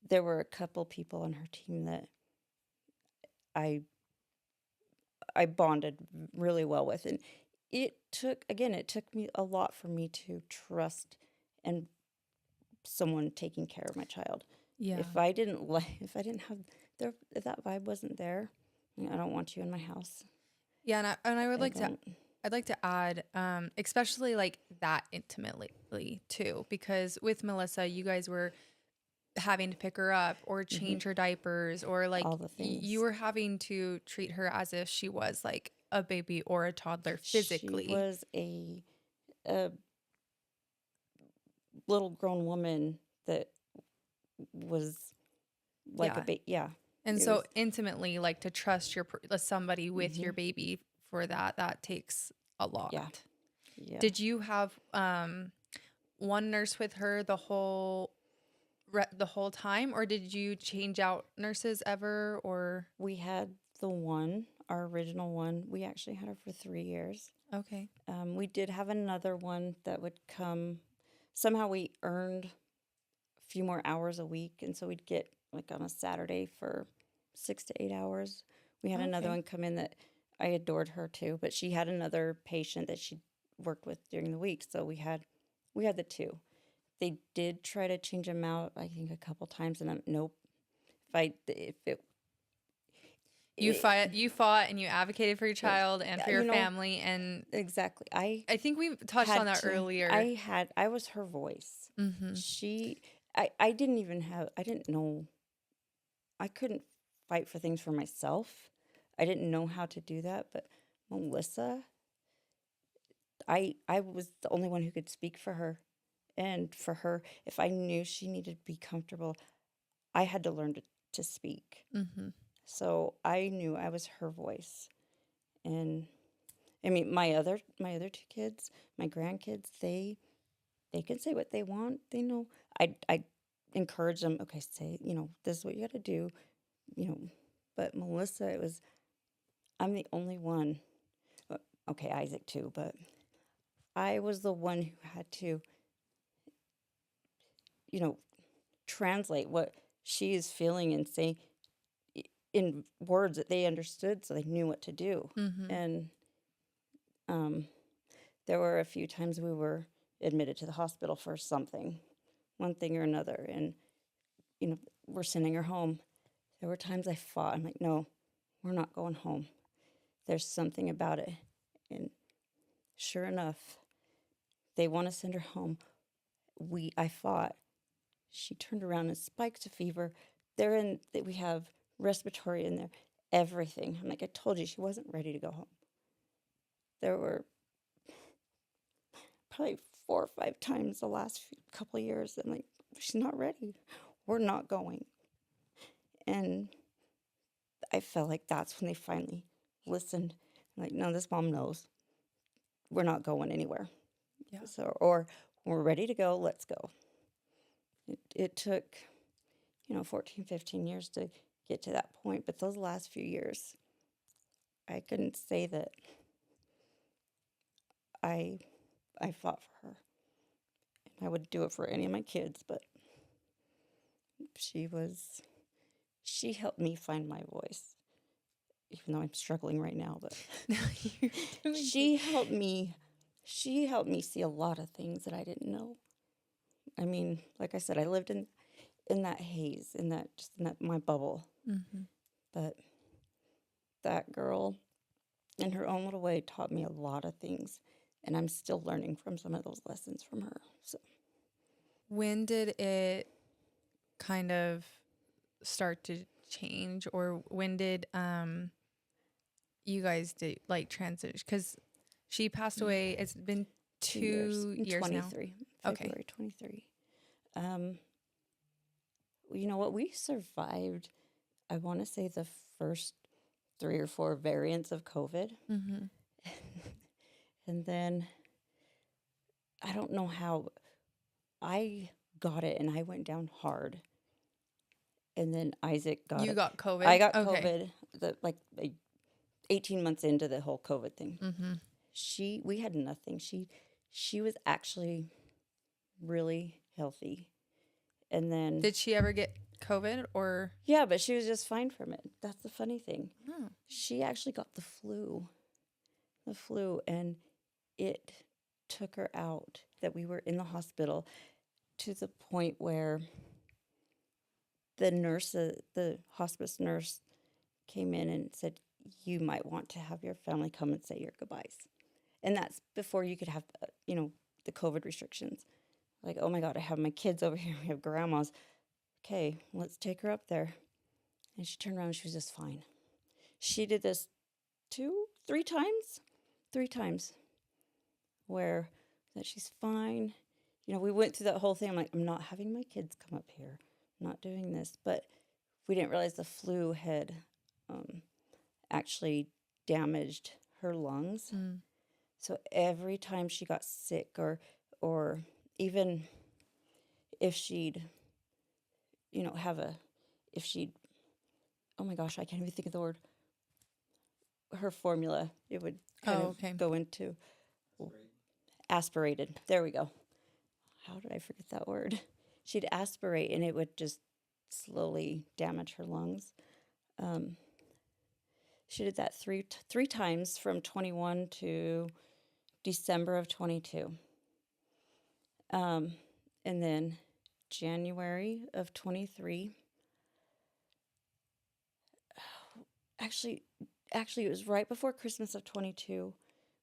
There were a couple people on her team that I bonded really well with. And it took me a lot for me to trust and someone taking care of my child. Yeah. If that vibe wasn't there, I don't want you in my house. Yeah, and I would I'd like to add, especially like that intimately too, because with Melissa, you guys were having to pick her up or change her diapers, or like all the things. You were having to treat her as if she was like a baby or a toddler physically. She was a little grown woman that was like a baby. Yeah. And so intimately, like, to trust somebody with your baby for that takes a lot. Yeah. Yeah. Did you have one nurse with her the whole time, or did you change out nurses ever? Or We had the one, our original one. We actually had her for 3 years. okay, We did have another one that would come. Somehow we earned a few more hours a week, and so we'd get like on a Saturday for 6 to 8 hours. We had another Okay. one come in that I adored her too, but she had another patient that she worked with during the week, so we had the two. They did try to change them out, I think, a couple times, and nope. If it, you fought and you advocated for your child and for you your know, family, and exactly. I think we touched on that earlier. I was her voice. Mm-hmm. I didn't even have, I didn't know, I couldn't fight for things for myself. I didn't know how to do that, but Melissa, I was the only one who could speak for her. And for her, if I knew she needed to be comfortable, I had to learn to speak. Mm-hmm. So I knew I was her voice. And I mean, my other two kids, my grandkids, they can say what they want. They know. I encourage them. Okay, say, this is what you got to do. You know, but Melissa, I'm the only one. uh, Okay, Isaac too, but I was the one who had to, you know, translate what she is feeling and say in words that they understood, so they knew what to do. Mm-hmm. And um, there were a few times we were admitted to the hospital for something, one thing or another, and we're sending her home. There were times I fought. I'm like, no, we're not going home. There's something about it. And sure enough, they want to send her home. I fought. She turned around and spiked a fever. We have respiratory in there, everything. I'm like, I told you she wasn't ready to go home. There were probably 4 or 5 times the last couple of years. I'm like, she's not ready. We're not going. And I felt like that's when they finally listened. I'm like, no, this mom knows we're not going anywhere. Yeah. So, or we're ready to go, let's go. It took, 14, 15 years to get to that point. But those last few years, I couldn't say that I fought for her. And I would do it for any of my kids, but she helped me find my voice. Even though I'm struggling right now, but she helped me see a lot of things that I didn't know. I mean, like I said, I lived in that haze, in that my bubble. Mm-hmm. But that girl, in her own little way, taught me a lot of things, and I'm still learning from some of those lessons from her. So, When did it kind of start to change, or when did you guys did like transition? Because she passed away. It's been 2 years 23, now. Okay. February 23. You know what? We survived, I want to say, the first 3 or 4 variants of COVID. Mm-hmm. And then I don't know how I got it, and I went down hard. And then Isaac got You it. got COVID? I got Okay. COVID 18 months into the whole COVID thing. Mm-hmm. We had nothing. She was actually really healthy. And then Did she ever get COVID or? yeah, but she was just fine from it. That's the funny thing. Oh. She actually got the flu, and it took her out. That we were in the hospital to the point where the hospice nurse came in and said, you might want to have your family come and say your goodbyes. And that's before you could have, the COVID restrictions. Like, oh my God, I have my kids over here. We have grandmas. Okay, let's take her up there. And she turned around and she was just fine. She did this 3 times, where that she's fine. We went through that whole thing. I'm like, I'm not having my kids come up here. I'm not doing this. But we didn't realize the flu had actually damaged her lungs. Mm. So every time she got sick, or even if she'd, have if she'd, oh my gosh, I can't even think of the word, her formula, it would kind Oh, of okay. go into Great. aspirated. There we go. How did I forget that word? She'd aspirate, and it would just slowly damage her lungs. She did that three times from 21 to December of 22. And then January of 23. Actually, it was right before Christmas of 22.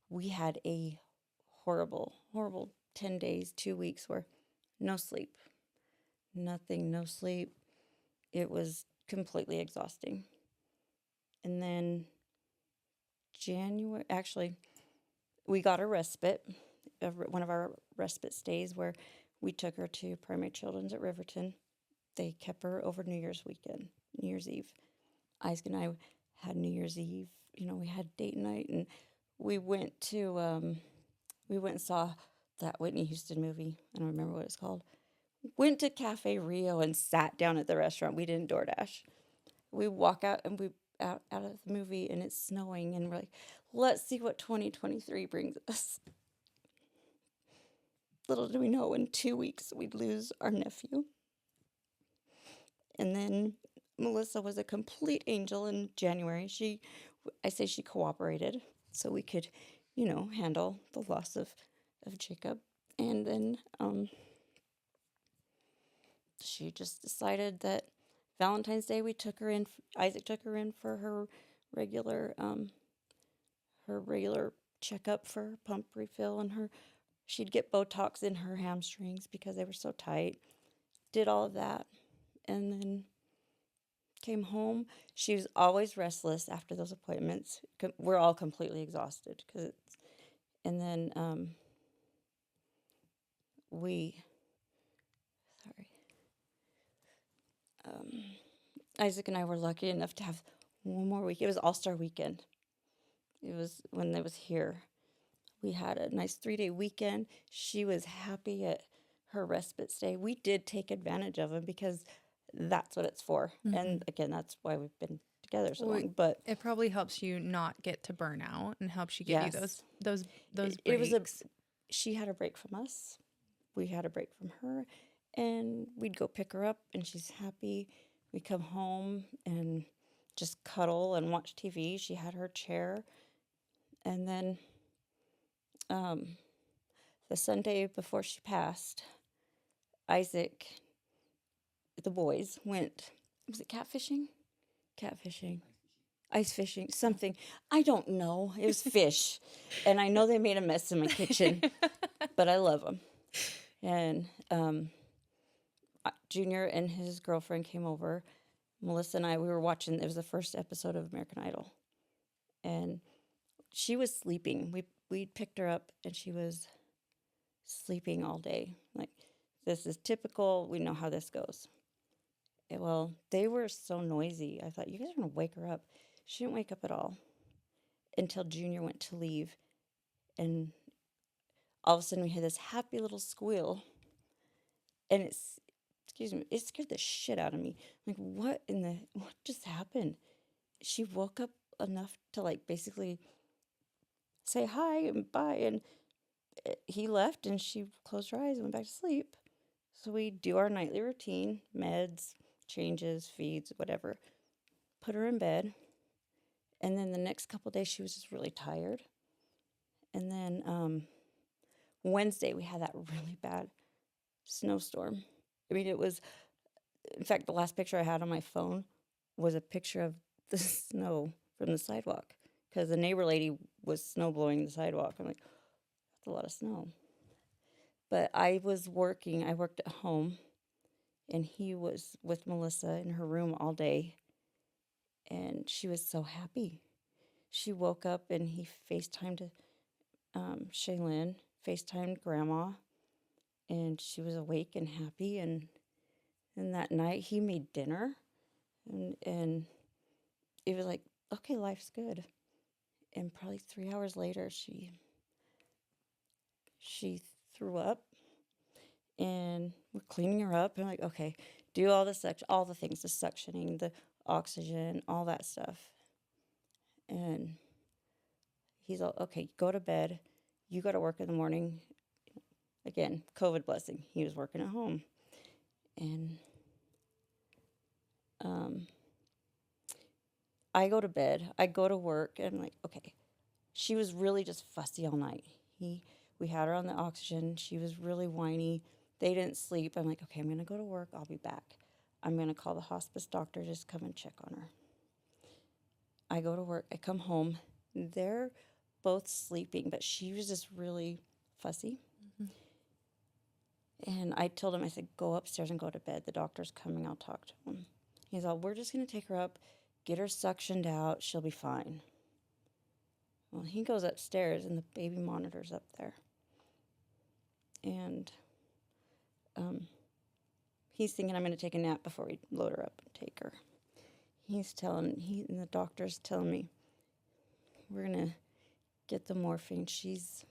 We had a horrible, horrible 10 days, 2 weeks where no sleep, nothing, no sleep. It was completely exhausting. And then January, actually, we got a respite, one of our respite stays where we took her to Primary Children's at Riverton. They kept her over New Year's weekend, New Year's Eve. Isaac and I had New Year's Eve. We had date night, and we went and saw that Whitney Houston movie. I don't remember what it's called. Went to Cafe Rio and sat down at the restaurant. We didn't DoorDash. We walk out and we out of the movie, and it's snowing, and we're like, let's see what 2023 brings us. Little do we know, in 2 weeks we'd lose our nephew. And then Melissa was a complete angel in January. I say she cooperated so we could, handle the loss of Jacob. And then she just decided that Valentine's Day Isaac took her in for her regular checkup for pump refill, and she'd get Botox in her hamstrings because they were so tight. Did all of that, and then came home. She was always restless after those appointments. We're all completely exhausted and then Isaac and I were lucky enough to have one more week. It was All-Star Weekend. It was when they was here. We had a nice 3-day weekend. She was happy at her respite stay. We did take advantage of it because that's what it's for. Mm-hmm. And again, that's why we've been together so Well, long. But it probably helps you not get to burnout and helps you get you yes, those breaks. it was she had a break from us. We had a break from her, and we'd go pick her up, and she's happy. We come home and just cuddle and watch TV. She had her chair, and then the Sunday before she passed, Isaac, the boys went. Was it catfishing? Catfishing. Ice fishing, something. I don't know. It was fish. And I know they made a mess in my kitchen, but I love them. And Junior and his girlfriend came over. Melissa and I, we were watching, it was the first episode of American Idol. And she was sleeping. We picked her up, and she was sleeping all day. Like, this is typical. We know how this goes. Well, they were so noisy. I thought, you guys are going to wake her up. She didn't wake up at all until Junior went to leave. And all of a sudden we hear this happy little squeal. And it scared the shit out of me. Like, what just happened? She woke up enough to basically say hi and bye. And he left, and she closed her eyes and went back to sleep. So we do our nightly routine, meds, changes, feeds, whatever. Put her in bed. And then the next couple of days, she was just really tired. And then Wednesday, we had that really bad snowstorm. I mean, in fact, the last picture I had on my phone was a picture of the snow from the sidewalk, because the neighbor lady was snow blowing the sidewalk. I'm like, that's a lot of snow. But I worked at home, and he was with Melissa in her room all day. And she was so happy. She woke up, and he FaceTimed Shaylin, FaceTimed Grandma, and she was awake and happy. And that night, he made dinner, and it was like, okay, life's good. And probably 3 hours later, she she threw up, and we're cleaning her up. And like, okay, do all all the things, the suctioning, the oxygen, all that stuff. And he's all, okay, go to bed. You got to work in the morning. Again, COVID blessing. He was working at home. And I go to bed. I go to work. And I'm like, okay. She was really just fussy all night. We had her on the oxygen. She was really whiny. They didn't sleep. I'm like, okay, I'm going to go to work. I'll be back. I'm going to call the hospice doctor, just come and check on her. I go to work. I come home. They're both sleeping, but she was just really fussy. And I told him, I said, go upstairs and go to bed. The doctor's coming. I'll talk to him. He's all, we're just going to take her up, get her suctioned out. She'll be fine. Well, he goes upstairs, and the baby monitor's up there. And he's thinking I'm going to take a nap before we load her up and take her. And the doctor's telling me, we're going to get the morphine. She's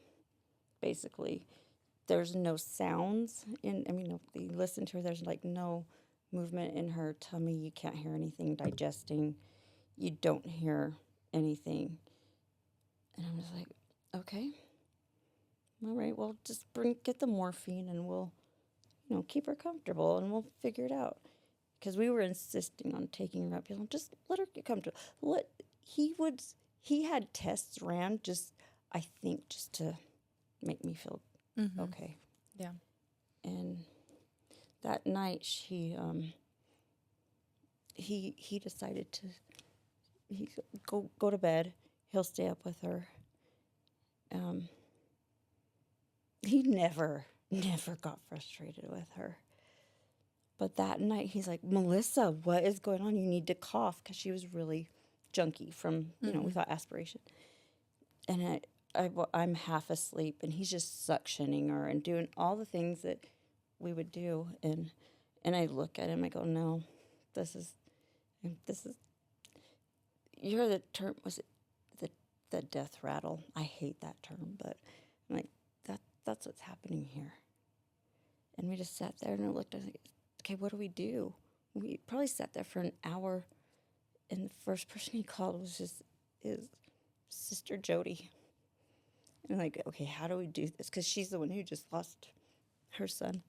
basically, there's no sounds. They listen to her. There's like no movement in her tummy. You can't hear anything digesting. You don't hear anything. And I'm just like, okay, all right, well, just get the morphine, and we'll, keep her comfortable, and we'll figure it out. Because we were insisting on taking her up. Just let her get comfortable. He had tests ran I think just to make me feel okay. Yeah. And that night he decided to go to bed. He'll stay up with her. He never got frustrated with her. But that night, he's like, Melissa, what is going on? You need to cough, because she was really junky from, without aspiration. And I'm half asleep, and he's just suctioning her and doing all the things that we would do. And I look at him, I go, no, this is, you heard the term, was it the death rattle? I hate that term, but I'm like, that's what's happening here. And we just sat there, and I looked, I was like, okay, what do we do? We probably sat there for an hour, and the first person he called was just his sister Jody. And like, okay, how do we do this? Because she's the one who just lost her son.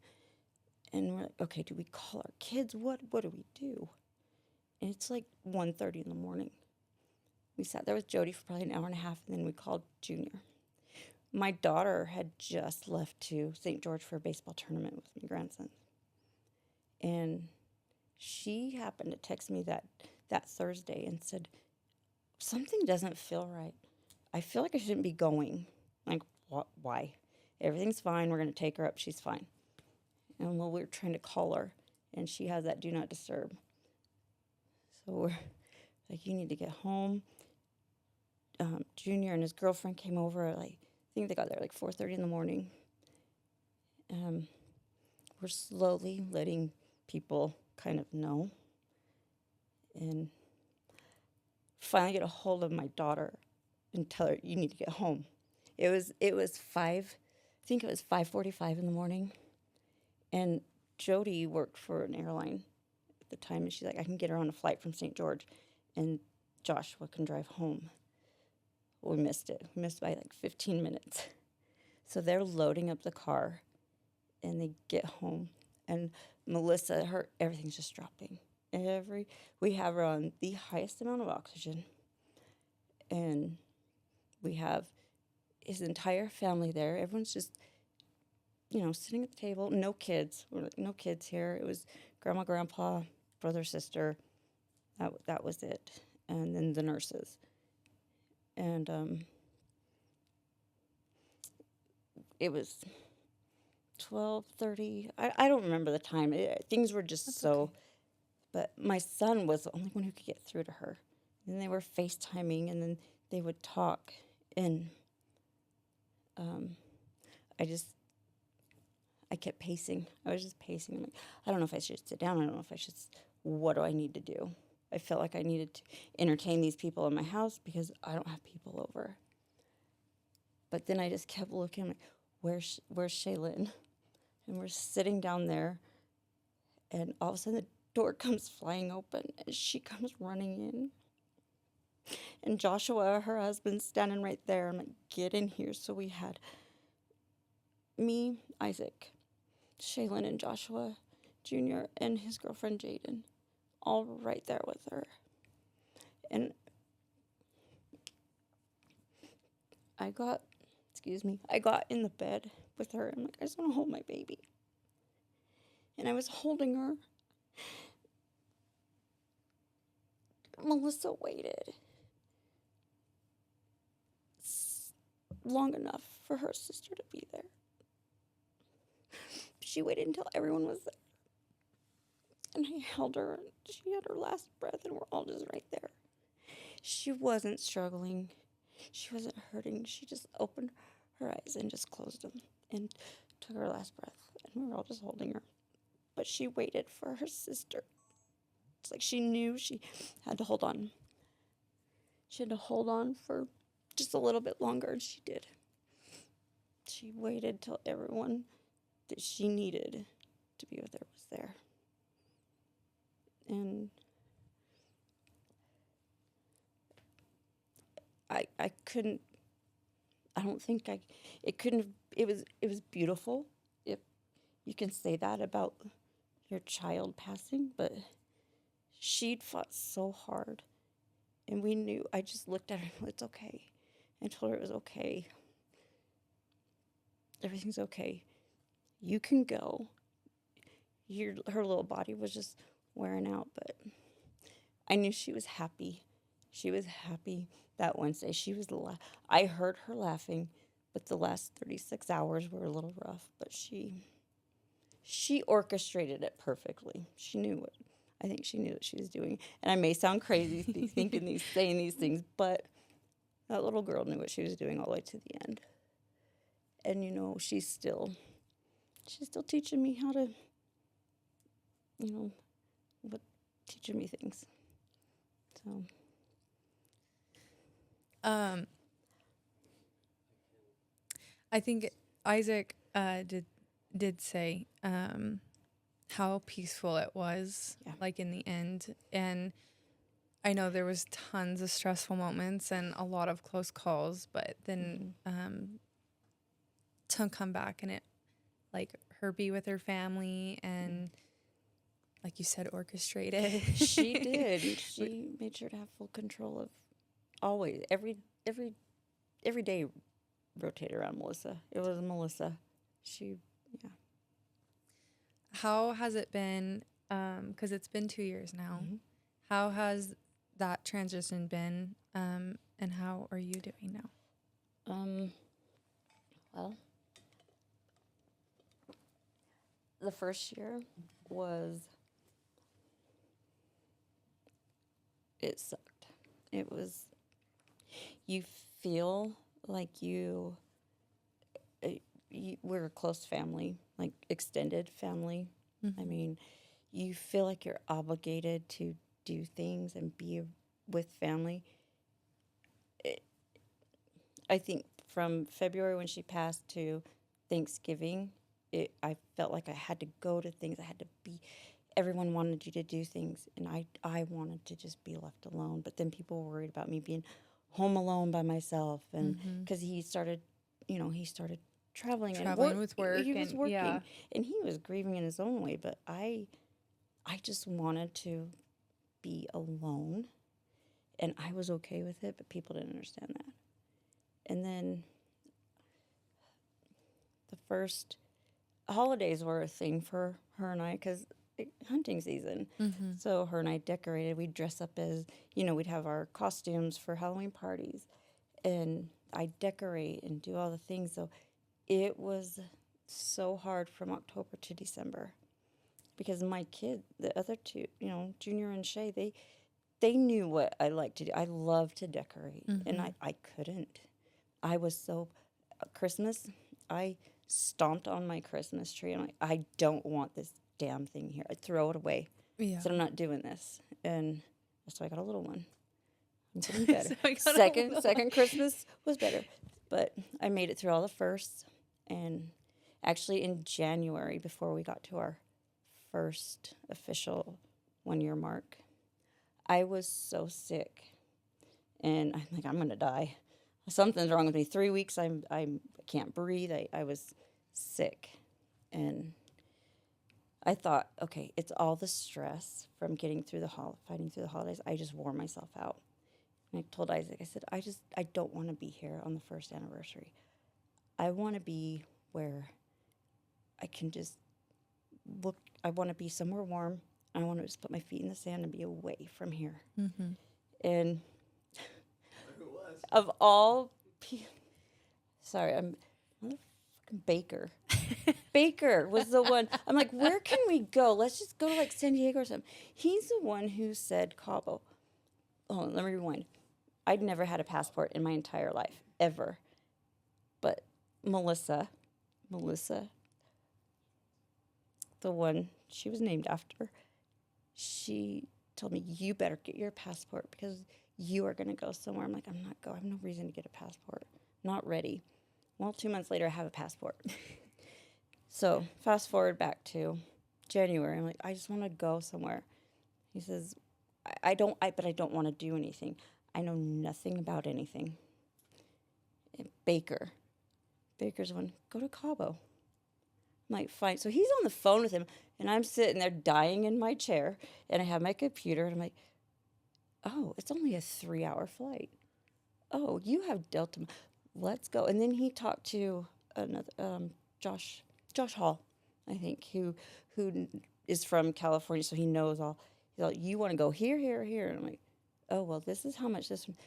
And we're like, okay, do we call our kids? What do we do? And it's like 1:30 in the morning. We sat there with Jody for probably an hour and a half, and then we called Junior. My daughter had just left to St. George for a baseball tournament with my grandson. And she happened to text me that Thursday and said, something doesn't feel right. I feel like I shouldn't be going. Like, what? Why? Everything's fine. We're going to take her up. She's fine. And we were trying to call her, and she has that do not disturb. So we're like, you need to get home. Junior and his girlfriend came over. I think they got there 4:30 in the morning. We're slowly letting people kind of know, and finally get a hold of my daughter and tell her, you need to get home. It was 5:45 in the morning, and Jody worked for an airline at the time, and she's like, I can get her on a flight from St. George, and Joshua can drive home. Well, we missed it. We missed by 15 minutes. So they're loading up the car, and they get home, and Melissa, everything's just dropping. We have her on the highest amount of oxygen, and we have his entire family there. Everyone's just, sitting at the table. No kids. We're like, no kids here. It was grandma, grandpa, brother, sister. That was it. And then the nurses. And it was 12:30. I don't remember the time. Things were just That's so. Okay. But my son was the only one who could get through to her. And they were FaceTiming, and then they would talk. And I kept pacing. I was just pacing. I'm like, I don't know if I should sit down. I don't know if I should. What do I need to do? I felt like I needed to entertain these people in my house because I don't have people over. But then I just kept looking, like, where's Shaylin? And we're sitting down there, and all of a sudden the door comes flying open, and she comes running in. And Joshua, her husband, standing right there. I'm like, get in here. So we had me, Isaac, Shaylin, and Joshua Jr., and his girlfriend, Jaden, all right there with her. And I got in the bed with her. I'm like, I just want to hold my baby. And I was holding her. Melissa waited long enough for her sister to be there. She waited until everyone was there. And I held her, and she had her last breath, and we're all just right there. She wasn't struggling. She wasn't hurting. She just opened her eyes and just closed them and took her last breath. And we were all just holding her. But she waited for her sister. It's like she knew she had to hold on. She had to hold on for just a little bit longer, and she did. She waited till everyone that she needed to be with her was there. And I couldn't, I don't think it couldn't have, it was beautiful. If you can say that about your child passing, but she'd fought so hard. And we knew, I just looked at her, it's okay. And told her it was okay. Everything's okay. You can go. Her little body was just wearing out, but I knew she was happy. She was happy that Wednesday. I heard her laughing, but the last 36 hours were a little rough, but she orchestrated it perfectly. I think she knew what she was doing. And I may sound crazy saying these things, but that little girl knew what she was doing all the way to the end. And, she's still teaching me how to, teaching me things. So. I think Isaac did say how peaceful it was, like in the end. And I know there was tons of stressful moments and a lot of close calls, but then to come back and it, like, her be with her family and, like you said, orchestrated. She did. She made sure to have full control of always, every day rotate around Melissa. It was Melissa. How has it been, because it's been 2 years now, how has that transition been, and how are you doing now? Well, the first year it sucked. It was, you feel like we're a close family, like extended family. I mean, you feel like you're obligated to do things and be with family. I think from February when she passed to Thanksgiving, I felt like I had to go to things. I had to be. Everyone wanted you to do things, and I wanted to just be left alone. But then people were worried about me being home alone by myself, and because he started traveling With work. He was working, yeah. and he was grieving in his own way. But I just wanted to be alone, and I was okay with it. But people didn't understand that. And then the first holidays were a thing for her and I because hunting season. So her and I decorated. We'd dress up as, we'd have our costumes for Halloween parties. And I'd decorate and do all the things. So it was so hard from October to December because my kid, the other two, Junior and Shay, they knew what I liked to do. I love to decorate, and I couldn't. I was so, Christmas, I stomped on my Christmas tree. I'm like, I don't want this damn thing here. I throw it away. Yeah. So I'm not doing this. And so I got a little one. I'm getting better. Second Christmas was better. But I made it through all the firsts. And actually in January, before we got to our first official 1-year mark, I was so sick. And I'm like, I'm going to die. Something's wrong with me. 3 weeks, I can't breathe. I was sick. And I thought, okay, it's all the stress from getting through fighting through the holidays. I just wore myself out. And I told Isaac, I said, I don't want to be here on the first anniversary. I want to be where I can just look. I want to be somewhere warm. I want to just put my feet in the sand and be away from here. Mm-hmm. And It was. of all people, sorry, I'm motherfucking Baker. Baker was the one. I'm like, where can we go? Let's just go to like San Diego or something. He's the one who said Cabo. Oh, let me rewind. I'd never had a passport in my entire life, ever. But Melissa, the one she was named after, she told me, you better get your passport because you are going to go somewhere. I'm like, I'm not going. I have no reason to get a passport. Not ready. Well, 2 months later, I have a passport. So fast forward back to January. I'm like, I just want to go somewhere. He says, I don't want to do anything. I know nothing about anything. And Baker's one, go to Cabo. I'm like, fine. So he's on the phone with him, and I'm sitting there dying in my chair, and I have my computer, and I'm like, oh, it's only a 3-hour flight. Oh, you have Delta. Let's go. And then he talked to another Josh Hall, I think, who is from California, so he knows all. He's like, you want to go here, here, here? And I'm like, oh, well, this is how much this one.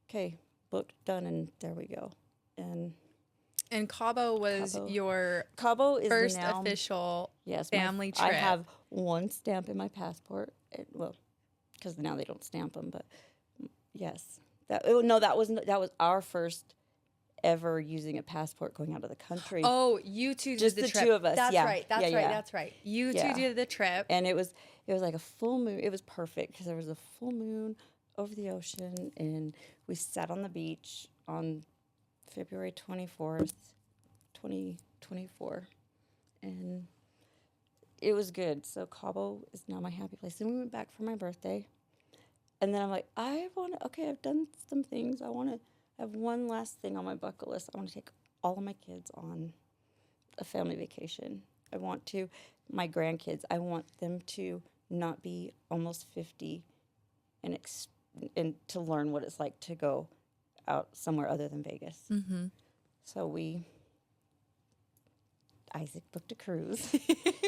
Okay, booked, done, and there we go. And Cabo was your Cabo is first now, official yes, family trip. I have one stamp in my passport. Well, because now they don't stamp them, but yes. That was our first ever using a passport going out of the country. Oh, you two Just did the the trip. two of us, That's yeah. right. That's Yeah, right. yeah. That's right. You Yeah. two did the trip. And it was like a full moon. It was perfect because there was a full moon over the ocean, and we sat on the beach on February 24th, 2024, and it was good. So Cabo is now my happy place. Then we went back for my birthday, and then I'm like, I've done some things. I have one last thing on my bucket list. I want to take all of my kids on a family vacation. My grandkids, I want them to not be almost 50 and to learn what it's like to go out somewhere other than Vegas. Mm-hmm. So Isaac booked a cruise,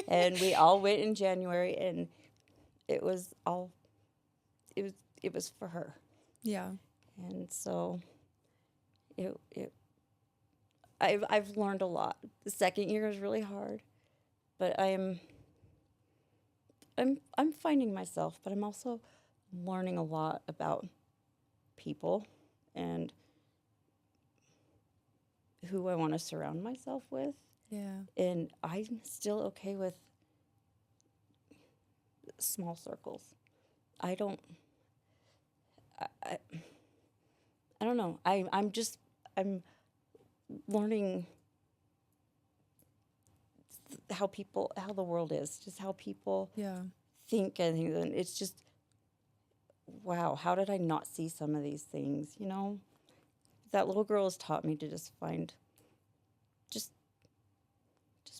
and we all went in January, and it was for her. Yeah. And so I've learned a lot. The second year is really hard, but I'm finding myself, but I'm also learning a lot about people and who I want to surround myself with. Yeah. And I'm still okay with small circles. I don't know. I'm learning how the world is, just how people Yeah. think, and it's just, wow, how did I not see some of these things, you know? That little girl has taught me to just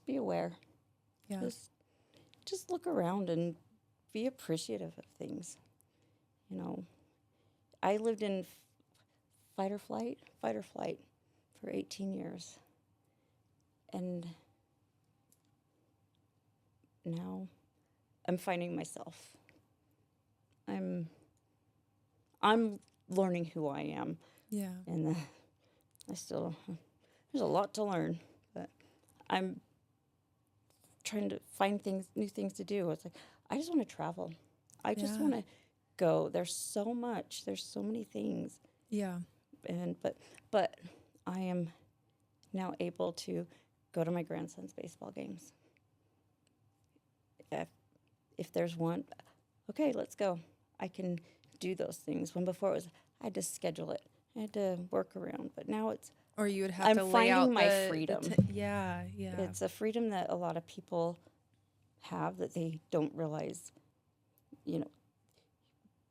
be aware. Yeah. Just look around and be appreciative of things. You know, I lived in fight or flight for 18 years. And now I'm finding myself. I'm learning who I am. Yeah. And there's a lot to learn, but I'm trying to find new things to do. It's like, I just want to travel. I just want to go. There's so many things. Yeah. But I am now able to go to my grandson's baseball games. If there's one, okay, let's go. I can do those things. When before it was, I had to schedule it. I had to work around. But now Or you would have I'm to lay out finding my the freedom. yeah, yeah. It's a freedom that a lot of people have that they don't realize. You know,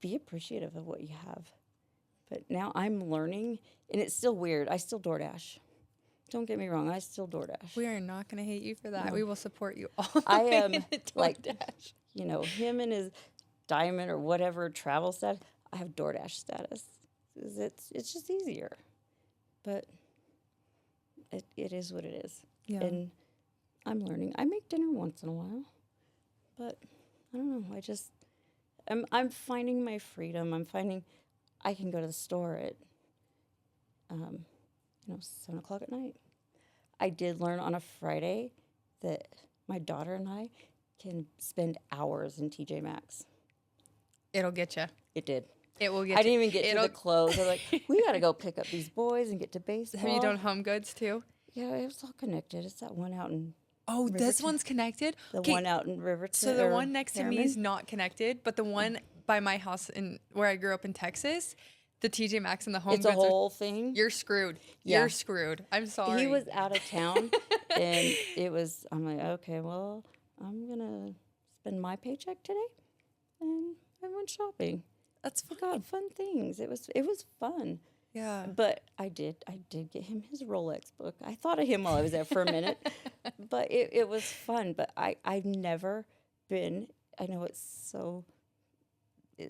be appreciative of what you have. But now I'm learning, and it's still weird. I still DoorDash. Don't get me wrong, I still DoorDash. We are not going to hate you for that. No. We will support you all. I am like, DoorDash. you know, him and his diamond or whatever travel status. I have DoorDash status. It's just easier. But it is what it is. Yeah. And I'm learning. I make dinner once in a while, but I don't know. I'm finding my freedom. I'm finding I can go to the store at 7:00 at night. I did learn on a Friday that my daughter and I can spend hours in TJ Maxx. It'll get you. It did. It will get I didn't even get to It'll- the clothes. I'm like, we got to go pick up these boys and get to baseball. Have you done Home Goods too? Yeah, it was all connected. It's that one out in Oh, this Riverton. one's connected? the Okay, one out in Riverton. so the or one next to me is Harriman. not connected, but the one by my house in where I grew up in Texas, the TJ Maxx and the Home It's a Goods whole thing. you're screwed. Yeah. You're screwed. I'm sorry. He was out of town, and I'm like, okay, well, I'm gonna spend my paycheck today, and I went shopping. That's I fine. got fun things. It was fun. Yeah. But I did get him his Rolex book. I thought of him while I was there for a minute, but it was fun. But I've never been. I know it's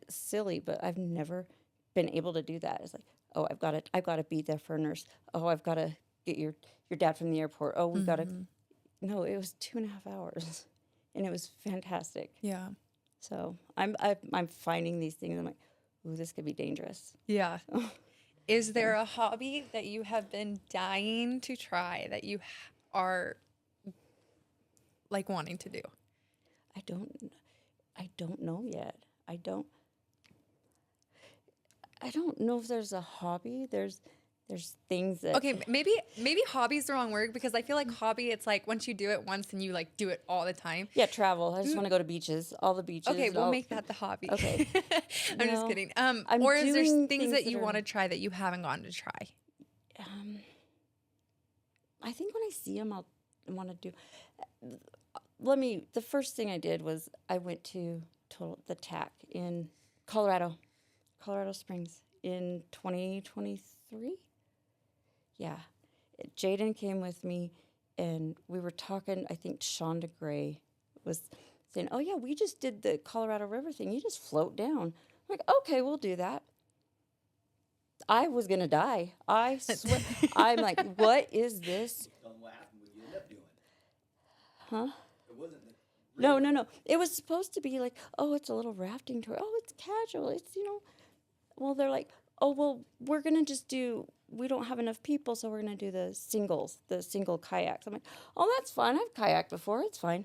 silly, but I've never been able to do that. It's like, oh, I've got to be there for a nurse. Oh, I've got to get your dad from the airport. Oh, we've got to. No, it was 2.5 hours, and it was fantastic. Yeah. So I'm finding these things. I'm like, ooh, this could be dangerous. Yeah. Is there a hobby that you have been dying to try that you are like wanting to do? I don't know yet. I don't know if there's a hobby. There's things that Okay, maybe hobby is the wrong word because I feel like hobby, it's like once you do it once and you like do it all the time. Yeah, travel. I just want to go to beaches, all the beaches. Okay, and we'll all- make that the hobby. Okay. I'm just No, kidding. I'm Or is there doing things that you are- want to try that you haven't gotten to try? I think when I see them, I'll want to do. The first thing I did was I went to the TAC in Colorado Springs in 2023. Yeah. Jaden came with me, and we were talking. I think Shonda Gray was saying, oh, yeah, we just did the Colorado River thing. You just float down. I'm like, okay, we'll do that. I was going to die. I swear. I'm like, what is this? Tell them what happened, what you ended up doing. Huh? It wasn't the No. It was supposed to be like, oh, it's a little rafting tour. Oh, it's casual. It's, well, they're like, oh, well, we're going to just we don't have enough people, so we're going to do the single kayaks. I'm like, oh, that's fun. I've kayaked before. It's fine.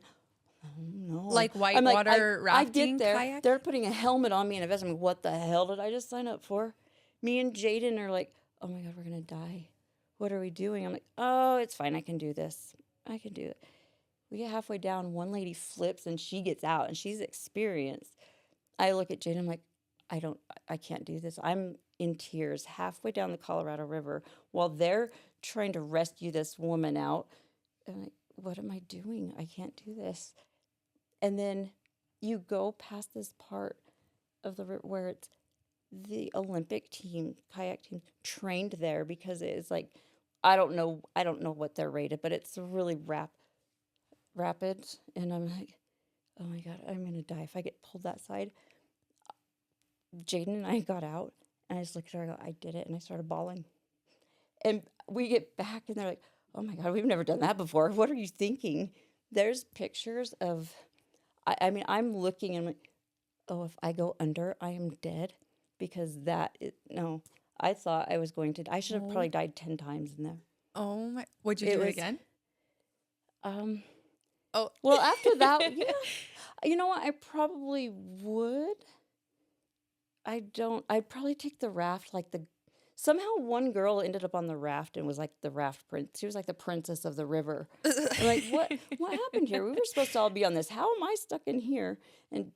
Oh, no. Like I'm whitewater I rafting get there. kayak? They're putting a helmet on me and a vest. I'm like, what the hell did I just sign up for? Me and Jaden are like, oh, my God, we're going to die. What are we doing? I'm like, oh, it's fine. I can do this. I can do it. We get halfway down. One lady flips, and she gets out, and she's experienced. I look at Jaden. I'm like, I can't do this. I'm in tears halfway down the Colorado River while they're trying to rescue this woman out. I'm like, what am I doing? I can't do this. And then you go past this part of the river where it's the Olympic team, kayak team, trained there because it is like, I don't know what they're rated, but it's really rapid. And I'm like, oh my God, I'm going to die if I get pulled that side. Jaden and I got out, and I just looked at her, I go, I did it, and I started bawling. And we get back, and they're like, oh my God, we've never done that before. What are you thinking? There's pictures of, I mean, I'm looking, and I'm like, oh, if I go under, I am dead, because no, I thought I was going to, I should have probably died 10 times in there. Oh my, would you do it again? Oh. Well, after that, yeah, you know what, I probably would. I'd probably take the raft, somehow one girl ended up on the raft and was like the raft prince. She was like the princess of the river. I'm like, what happened here? We were supposed to all be on this. How am I stuck in here? And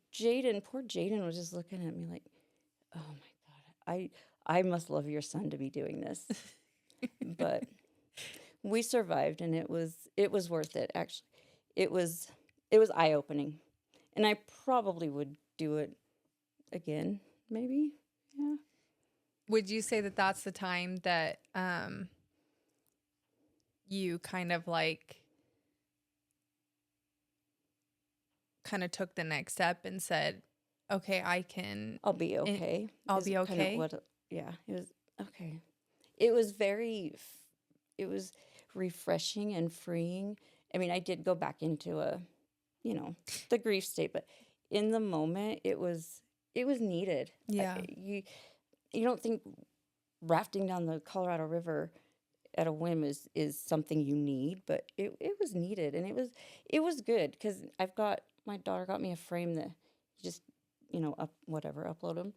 poor Jaden was just looking at me like, oh my God, I must love your son to be doing this. But we survived, and it was worth it. Actually, it was eye opening, and I probably would do it again, maybe. Yeah. Would you say that that's the time that you kind of took the next step and said, okay, I'll be okay. I'll is be kind of okay? yeah, it was okay. It was it was refreshing and freeing. I mean, I did go back into the grief state, but in the moment, it was needed. Yeah. You don't think rafting down the Colorado River at a whim is something you need, but it was needed, and it was good because my daughter got me a frame that you just upload them,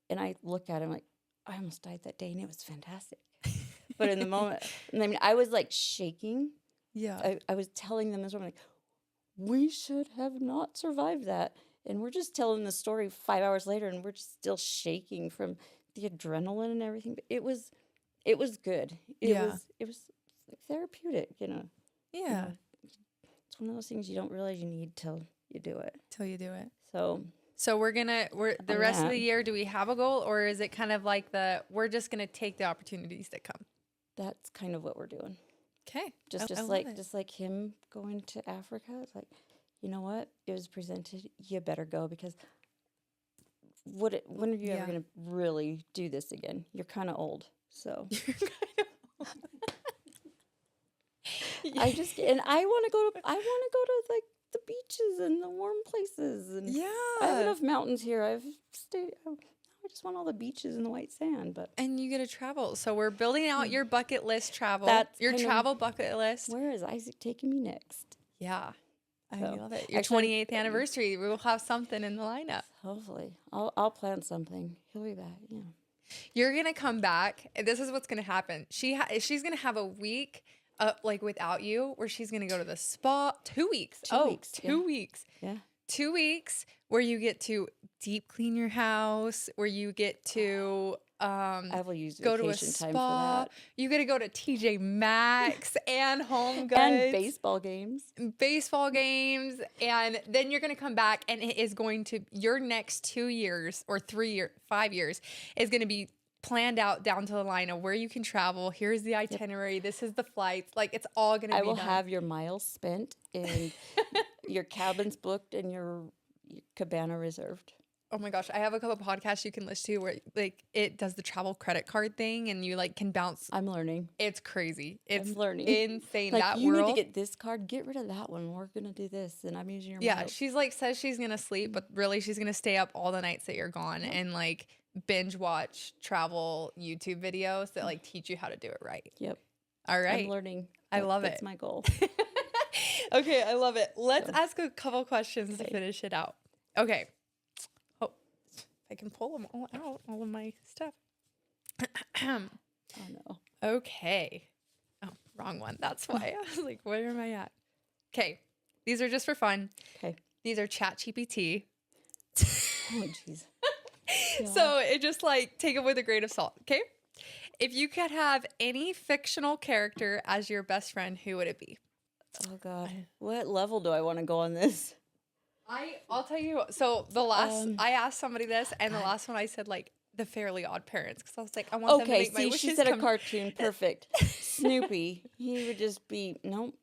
and I look at him like I almost died that day, and it was fantastic. But in the moment, I mean, I was like shaking. Yeah. I was telling them this, I'm like, we should have not survived that, and we're just telling the story 5 hours later, and we're just still shaking from the adrenaline and everything. But it was good. It was therapeutic, Yeah. It's one of those things you don't realize you need till you do it. So we're the rest of the year, do we have a goal, or is it kind of like we're just gonna take the opportunities that come? That's kind of what we're doing. Okay. Just like him going to Africa. It's like, you know what? It was presented. You better go, because when are you ever going to really do this again? You're kind of old, so. I want to go to like the beaches and the warm places, and I have enough mountains here. I just want all the beaches and the white sand, and you get to travel. So we're building out your bucket list travel. Your travel bucket list. Where is Isaac taking me next? Yeah. I love it. Your 28th anniversary. We will have something in the lineup. Hopefully. I'll plan something. He'll be back. Yeah. You're going to come back. This is what's going to happen. She's going to have a week without you, where she's going to go to the spa. 2 weeks. 2 weeks. 2 weeks. Yeah. 2 weeks where you get to deep clean your house, where you get to I will use go to a vacation time spa. for that. You get to go to TJ Maxx and Home Goods. And baseball games. And then you're going to come back, and it is going to, your next 2 years or 5 years is going to be planned out down to the line of where you can travel. Here's the itinerary. Yep. This is the flights. Like, it's all going to be done. I will have your miles spent, and your cabins booked, and your cabana reserved. Oh my gosh, I have a couple of podcasts you can listen to where it does the travel credit card thing, and you can bounce. I'm learning. It's crazy. It's I'm learning. Insane. You need to get this card, get rid of that one. We're gonna do this, and I'm using your miles. She's says she's gonna sleep, but really she's gonna stay up all the nights that you're gone and binge watch travel YouTube videos that teach you how to do it right. Yep. All right. I'm learning. I love it. That's my goal. Okay, I love it. Let's ask a couple questions to finish it out. Okay. Oh, I can pull them all out, all of my stuff. Oh, no. Okay. Oh, wrong one. That's why. I was like, where am I at? Okay. These are just for fun. Okay. These are ChatGPT. Oh, jeez. Yeah. So it just take it with a grain of salt. Okay. If you could have any fictional character as your best friend, who would it be? Oh, God. What level do I want to go on this? I'll tell you. So the last, I asked somebody this, and the last one I said the Fairly Odd Parents, because I was like, I want them to make my wishes she said a cartoon. Perfect. Snoopy. He would just be no.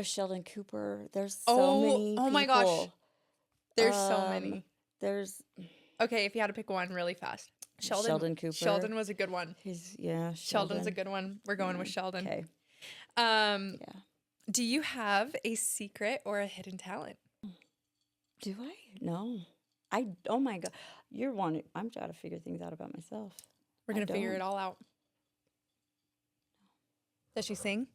Sheldon Cooper. There's so many. Oh my gosh. There's so many. Okay, if you had to pick one really fast. Sheldon Cooper. Sheldon was a good one. Sheldon's a good one. We're going with Sheldon. Okay. Yeah. Do you have a secret or a hidden talent? Do I? No. Oh my God. I'm trying to figure things out about myself. We're going to figure it all out. Does she sing?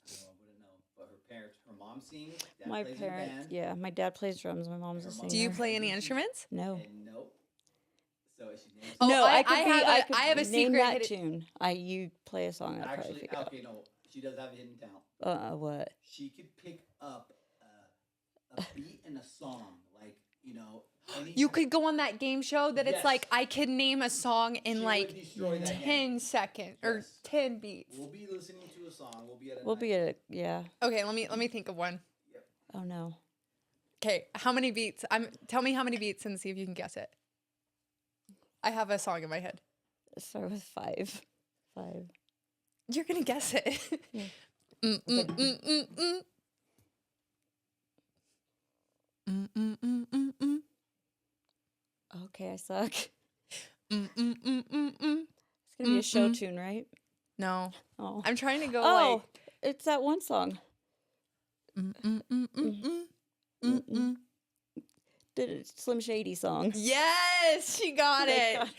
I wouldn't know. But her mom sings. My parents, yeah. My dad plays drums. My mom's a singer. Do you play any instruments? No. Nope. So is she named? No, I have a name secret that tune. You play a song. I'd probably figure out. Okay, no. She does have a hidden talent. What? She could pick up a beat and a song, You could go on that game show that it's Yes. like, I could name a song in She like would destroy that 10 game. seconds or Yes. 10 beats. We'll be listening to a song. We'll be at a We'll night. be at yeah. Okay, let me think of one. Oh no. Okay, how many beats? Tell me how many beats and see if you can guess it. I have a song in my head. Start with 5. 5. You're gonna guess it. Yeah. Mm, mm, mm, mm, mm. Mm, mm, mm, mm, mm. Okay, I suck. Mm, mm, mm, mm, mm. It's gonna be a show tune, right? No, Oh. I'm trying to go Oh, it's that one song. like. Mm, mm, mm, mm, mm, mm, mm. The Slim Shady song. Yes, she got Oh my it. God.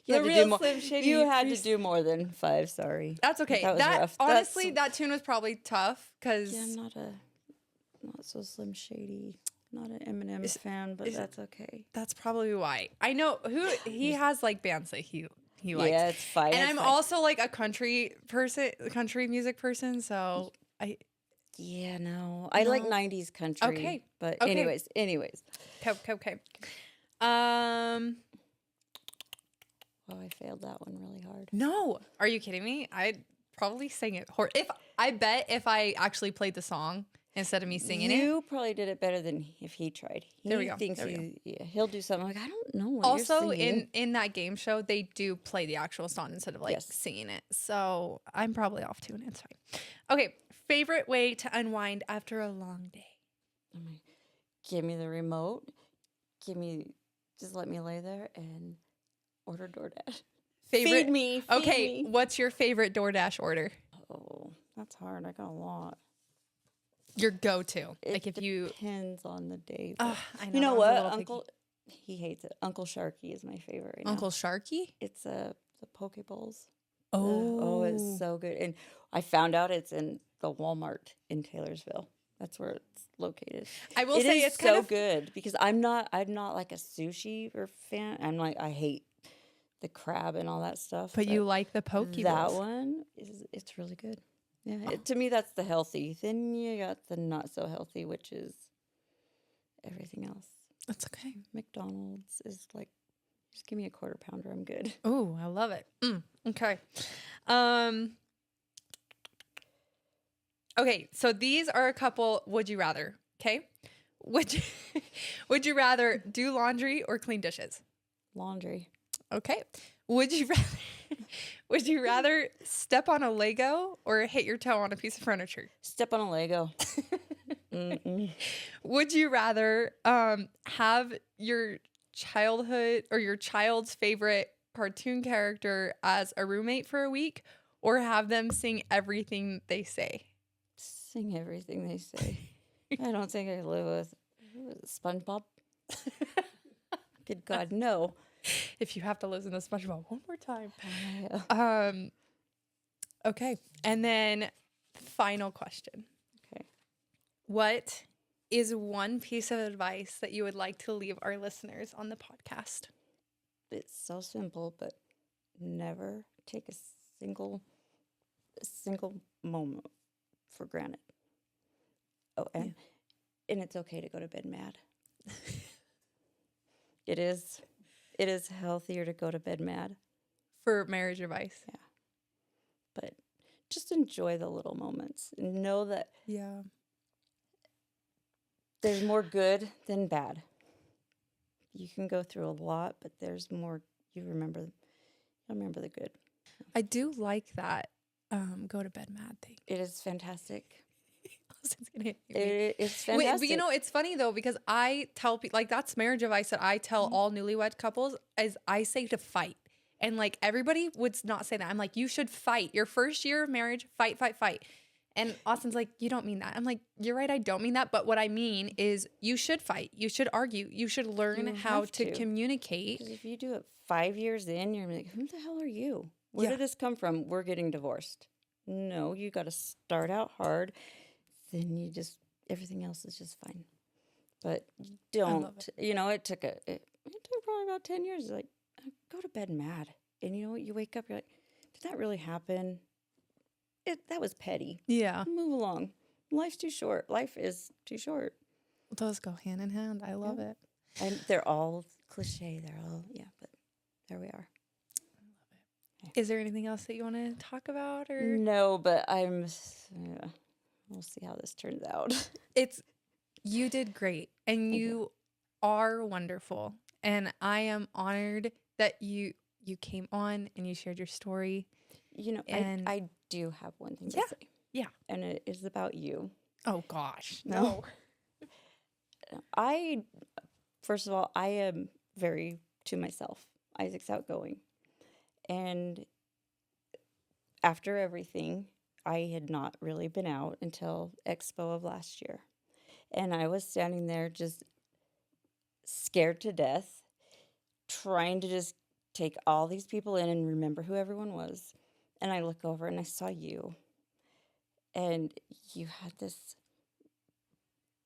The had to real do more. Slim Shady. You had to do more than 5. Sorry. That's okay. That was rough. Honestly, that tune was probably tough because Yeah, I'm not so Slim Shady. Not an Eminem fan, but that's okay. that's probably why. I know who he has like bands that he likes. Yeah, it's fine. And it's I'm fine. also like a country music person, so Yeah, no. I like No. 90s country. Okay. But Okay. anyways. okay. Oh, I failed that one really hard. No, are you kidding me? I'd probably sing it. If I actually played the song instead of me singing it. You probably did it better than if he tried. He There we go. thinks There we he'll do something like, I don't know what Also, you're singing. in that game show, they do play the actual song instead of like Yes. singing it. So I'm probably off tune. It's fine. Okay, favorite way to unwind after a long day. I'm like, give me the remote. Just let me lay there and order DoorDash. Favorite. Feed me. Okay, what's your favorite DoorDash order? Oh, that's hard. I got a lot. Your go-to, It like if you. depends on the day. I know, You know that was a what? little Uncle, he hates it. Uncle Sharky is my favorite right Uncle now. Sharky. It's the poke bowls. Oh, It's so good. And I found out it's in the Walmart in Taylorsville. That's where it's located. I will say is it's kind so of good because I'm not like a sushi or fan. I hate the crab and all that stuff. But you like the poke that bowls. one it's really good. Yeah, to me that's the healthy. Then you got the not so healthy, which is everything else. That's okay. McDonald's is like, just give me a quarter pounder, I'm good. Oh, I love it. Okay. Okay, so these are a couple would you rather, okay? Would you rather do laundry or clean dishes? Laundry. Okay. Would you rather step on a Lego or hit your toe on a piece of furniture? Step on a Lego. Would you rather have your childhood or your child's favorite cartoon character as a roommate for a week or have them sing everything they say? Sing everything they say. I don't think I live with SpongeBob. Good God, no. If you have to listen to SpongeBob one more time. Yeah. Okay. And then final question. Okay. What is one piece of advice that you would like to leave our listeners on the podcast? It's so simple, but never take a single moment for granted. Oh, and it's okay to go to bed mad. It is healthier to go to bed mad. For marriage advice. Yeah. But just enjoy the little moments and know that there's more good than bad. You can go through a lot, but there's more. You'll remember the good. I do like that go to bed mad thing. It is fantastic. Austin's gonna hit me. It's fantastic. But you know, it's funny though, because I tell people, like, that's marriage advice that I tell all newlywed couples, is I say to fight. And like everybody would not say that. I'm like, you should fight. Your first year of marriage, fight. And Austin's like, you don't mean that. I'm like, you're right, I don't mean that. But what I mean is you should fight. You should argue. You should learn how have to to. communicate. Because if you do it 5 years in, you're like, who the hell are you? Where did this come from? We're getting divorced. No, you got to start out hard. Then everything else is just fine. But don't, it took probably about 10 years. Like, go to bed mad. And you know what? You wake up, you're like, did that really happen? That was petty. Yeah. Move along. Life's too short. Life is too short. Those go hand in hand. I love it. And they're all cliche. They're all, yeah, but there we are. Is there anything else that you want to talk about, or No, but we'll see how this turns out. you did great and you are wonderful. And I am honored that you came on and you shared your story. And I do have one thing to say. Yeah. And it is about you. Oh gosh. No. First of all, I am very to myself. Isaac's outgoing. And after everything, I had not really been out until Expo of last year. And I was standing there just scared to death, trying to just take all these people in and remember who everyone was. And I look over and I saw you. And you had this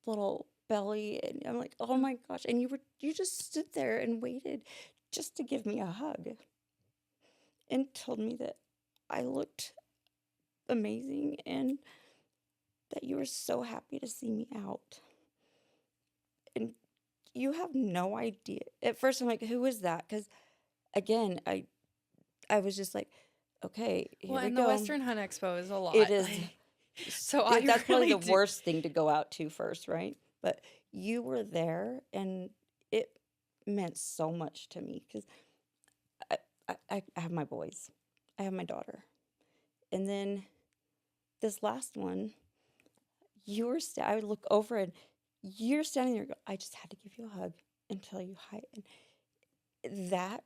little belly, and I'm like, oh my gosh. And you just stood there and waited just to give me a hug and told me that I looked amazing and that you were so happy to see me out. And you have no idea. At first I'm like, who is that? Because again, I was just like, okay, here we and go. the Western Hunt Expo is a lot. It is. So That's probably the worst thing to go out to first, right? But you were there, and it meant so much to me because I have my boys, I have my daughter, and then this last one, I would look over and you're standing there. I just had to give you a hug and tell you hi, and that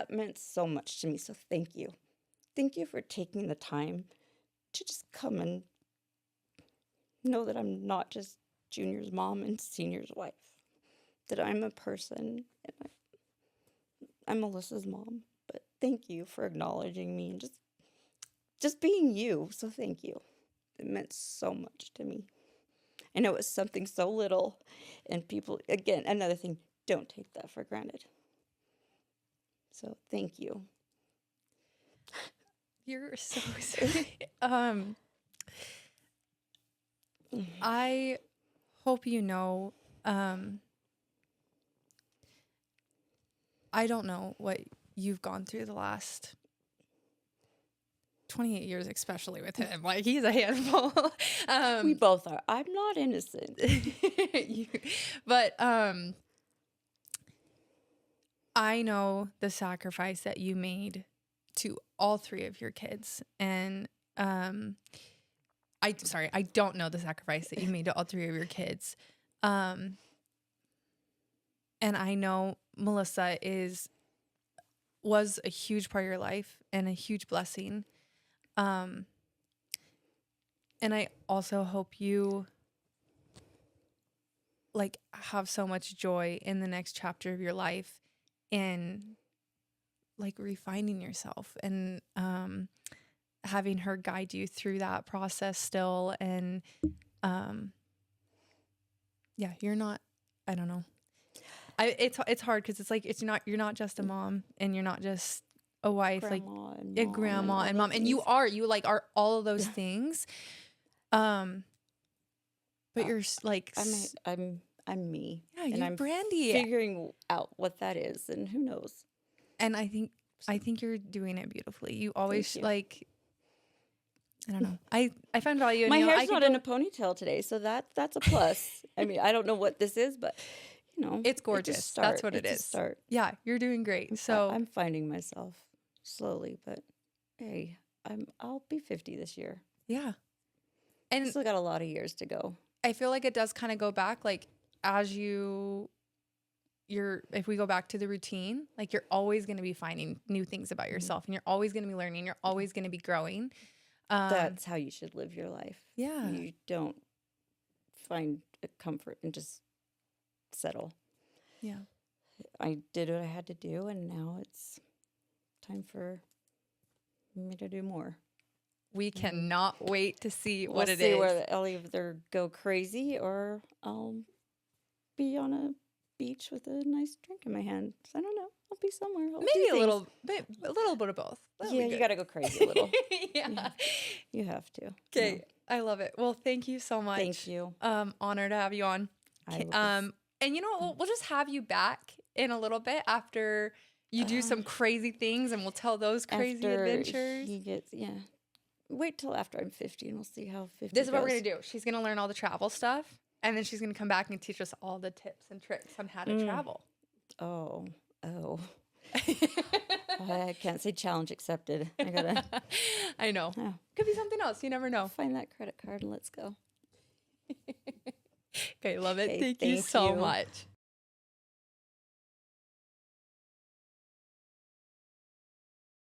meant so much to me. So thank you for taking the time to just come and know that I'm not just Junior's mom and Senior's wife, that I'm a person, and I'm Melissa's mom. But thank you for acknowledging me and just being you. So thank you. It meant so much to me. I know it's something so little, and people, again, another thing, don't take that for granted. So thank you. You're so sweet. I hope you know, I don't know what you've gone through the last 28 years, especially with him. Like, he's a handful. We both are. I'm not innocent. But I know the sacrifice that you made to all three of your kids. And I don't know the sacrifice that you made to all three of your kids. And I know Melissa was a huge part of your life and a huge blessing. And I also hope you like have so much joy in the next chapter of your life in like refining yourself and having her guide you through that process still. And yeah, you're not, I don't know. It's hard because it's like you're not just a mom and you're not just a wife, Grandma and a mom grandma and all mom, those and you things. are all of those things. But you're like I'm me. Yeah, and you're I'm Brandi. figuring out what that is, and who knows. And I think you're doing it beautifully. You always you. like, I don't know. I find value in My you. hair's not in a ponytail today, so that's a plus. I mean, I don't know what this is, but it's gorgeous. That's what it is. Start. Yeah, you're doing great. So I'm finding myself slowly, but hey, I'll be 50 this year. Yeah, and Still got a lot of years to go. I feel like it does kind of go back, like as if we go back to the routine, like you're always going to be finding new things about yourself, and you're always going to be learning. You're always going to be growing. That's how you should live your life. Yeah, you don't find a comfort and just settle. Yeah, I did what I had to do, and now it's time for me to do more. We cannot wait to see what it We'll see is. where I'll either go crazy or I'll be on a beach with a nice drink in my hand. I don't know. I'll be somewhere. Maybe a little bit of both. That'll Yeah, you got to go crazy a little. Yeah. You have to. Okay. I love it. Well, thank you so much. Thank you. Honor to have you on. I was, And you know what? We'll just have you back in a little bit after you do some crazy things, and we'll tell those crazy after adventures. he gets, wait till after I'm 50 and we'll see how 50 This is what we're goes. going to do. She's going to learn all the travel stuff, and then she's going to come back and teach us all the tips and tricks on how to travel. Oh. I can't say challenge accepted. I gotta I know. Oh. Could be something else. You never know. find that credit card and let's go. Okay, love it. Okay, Thank you thank so you. much.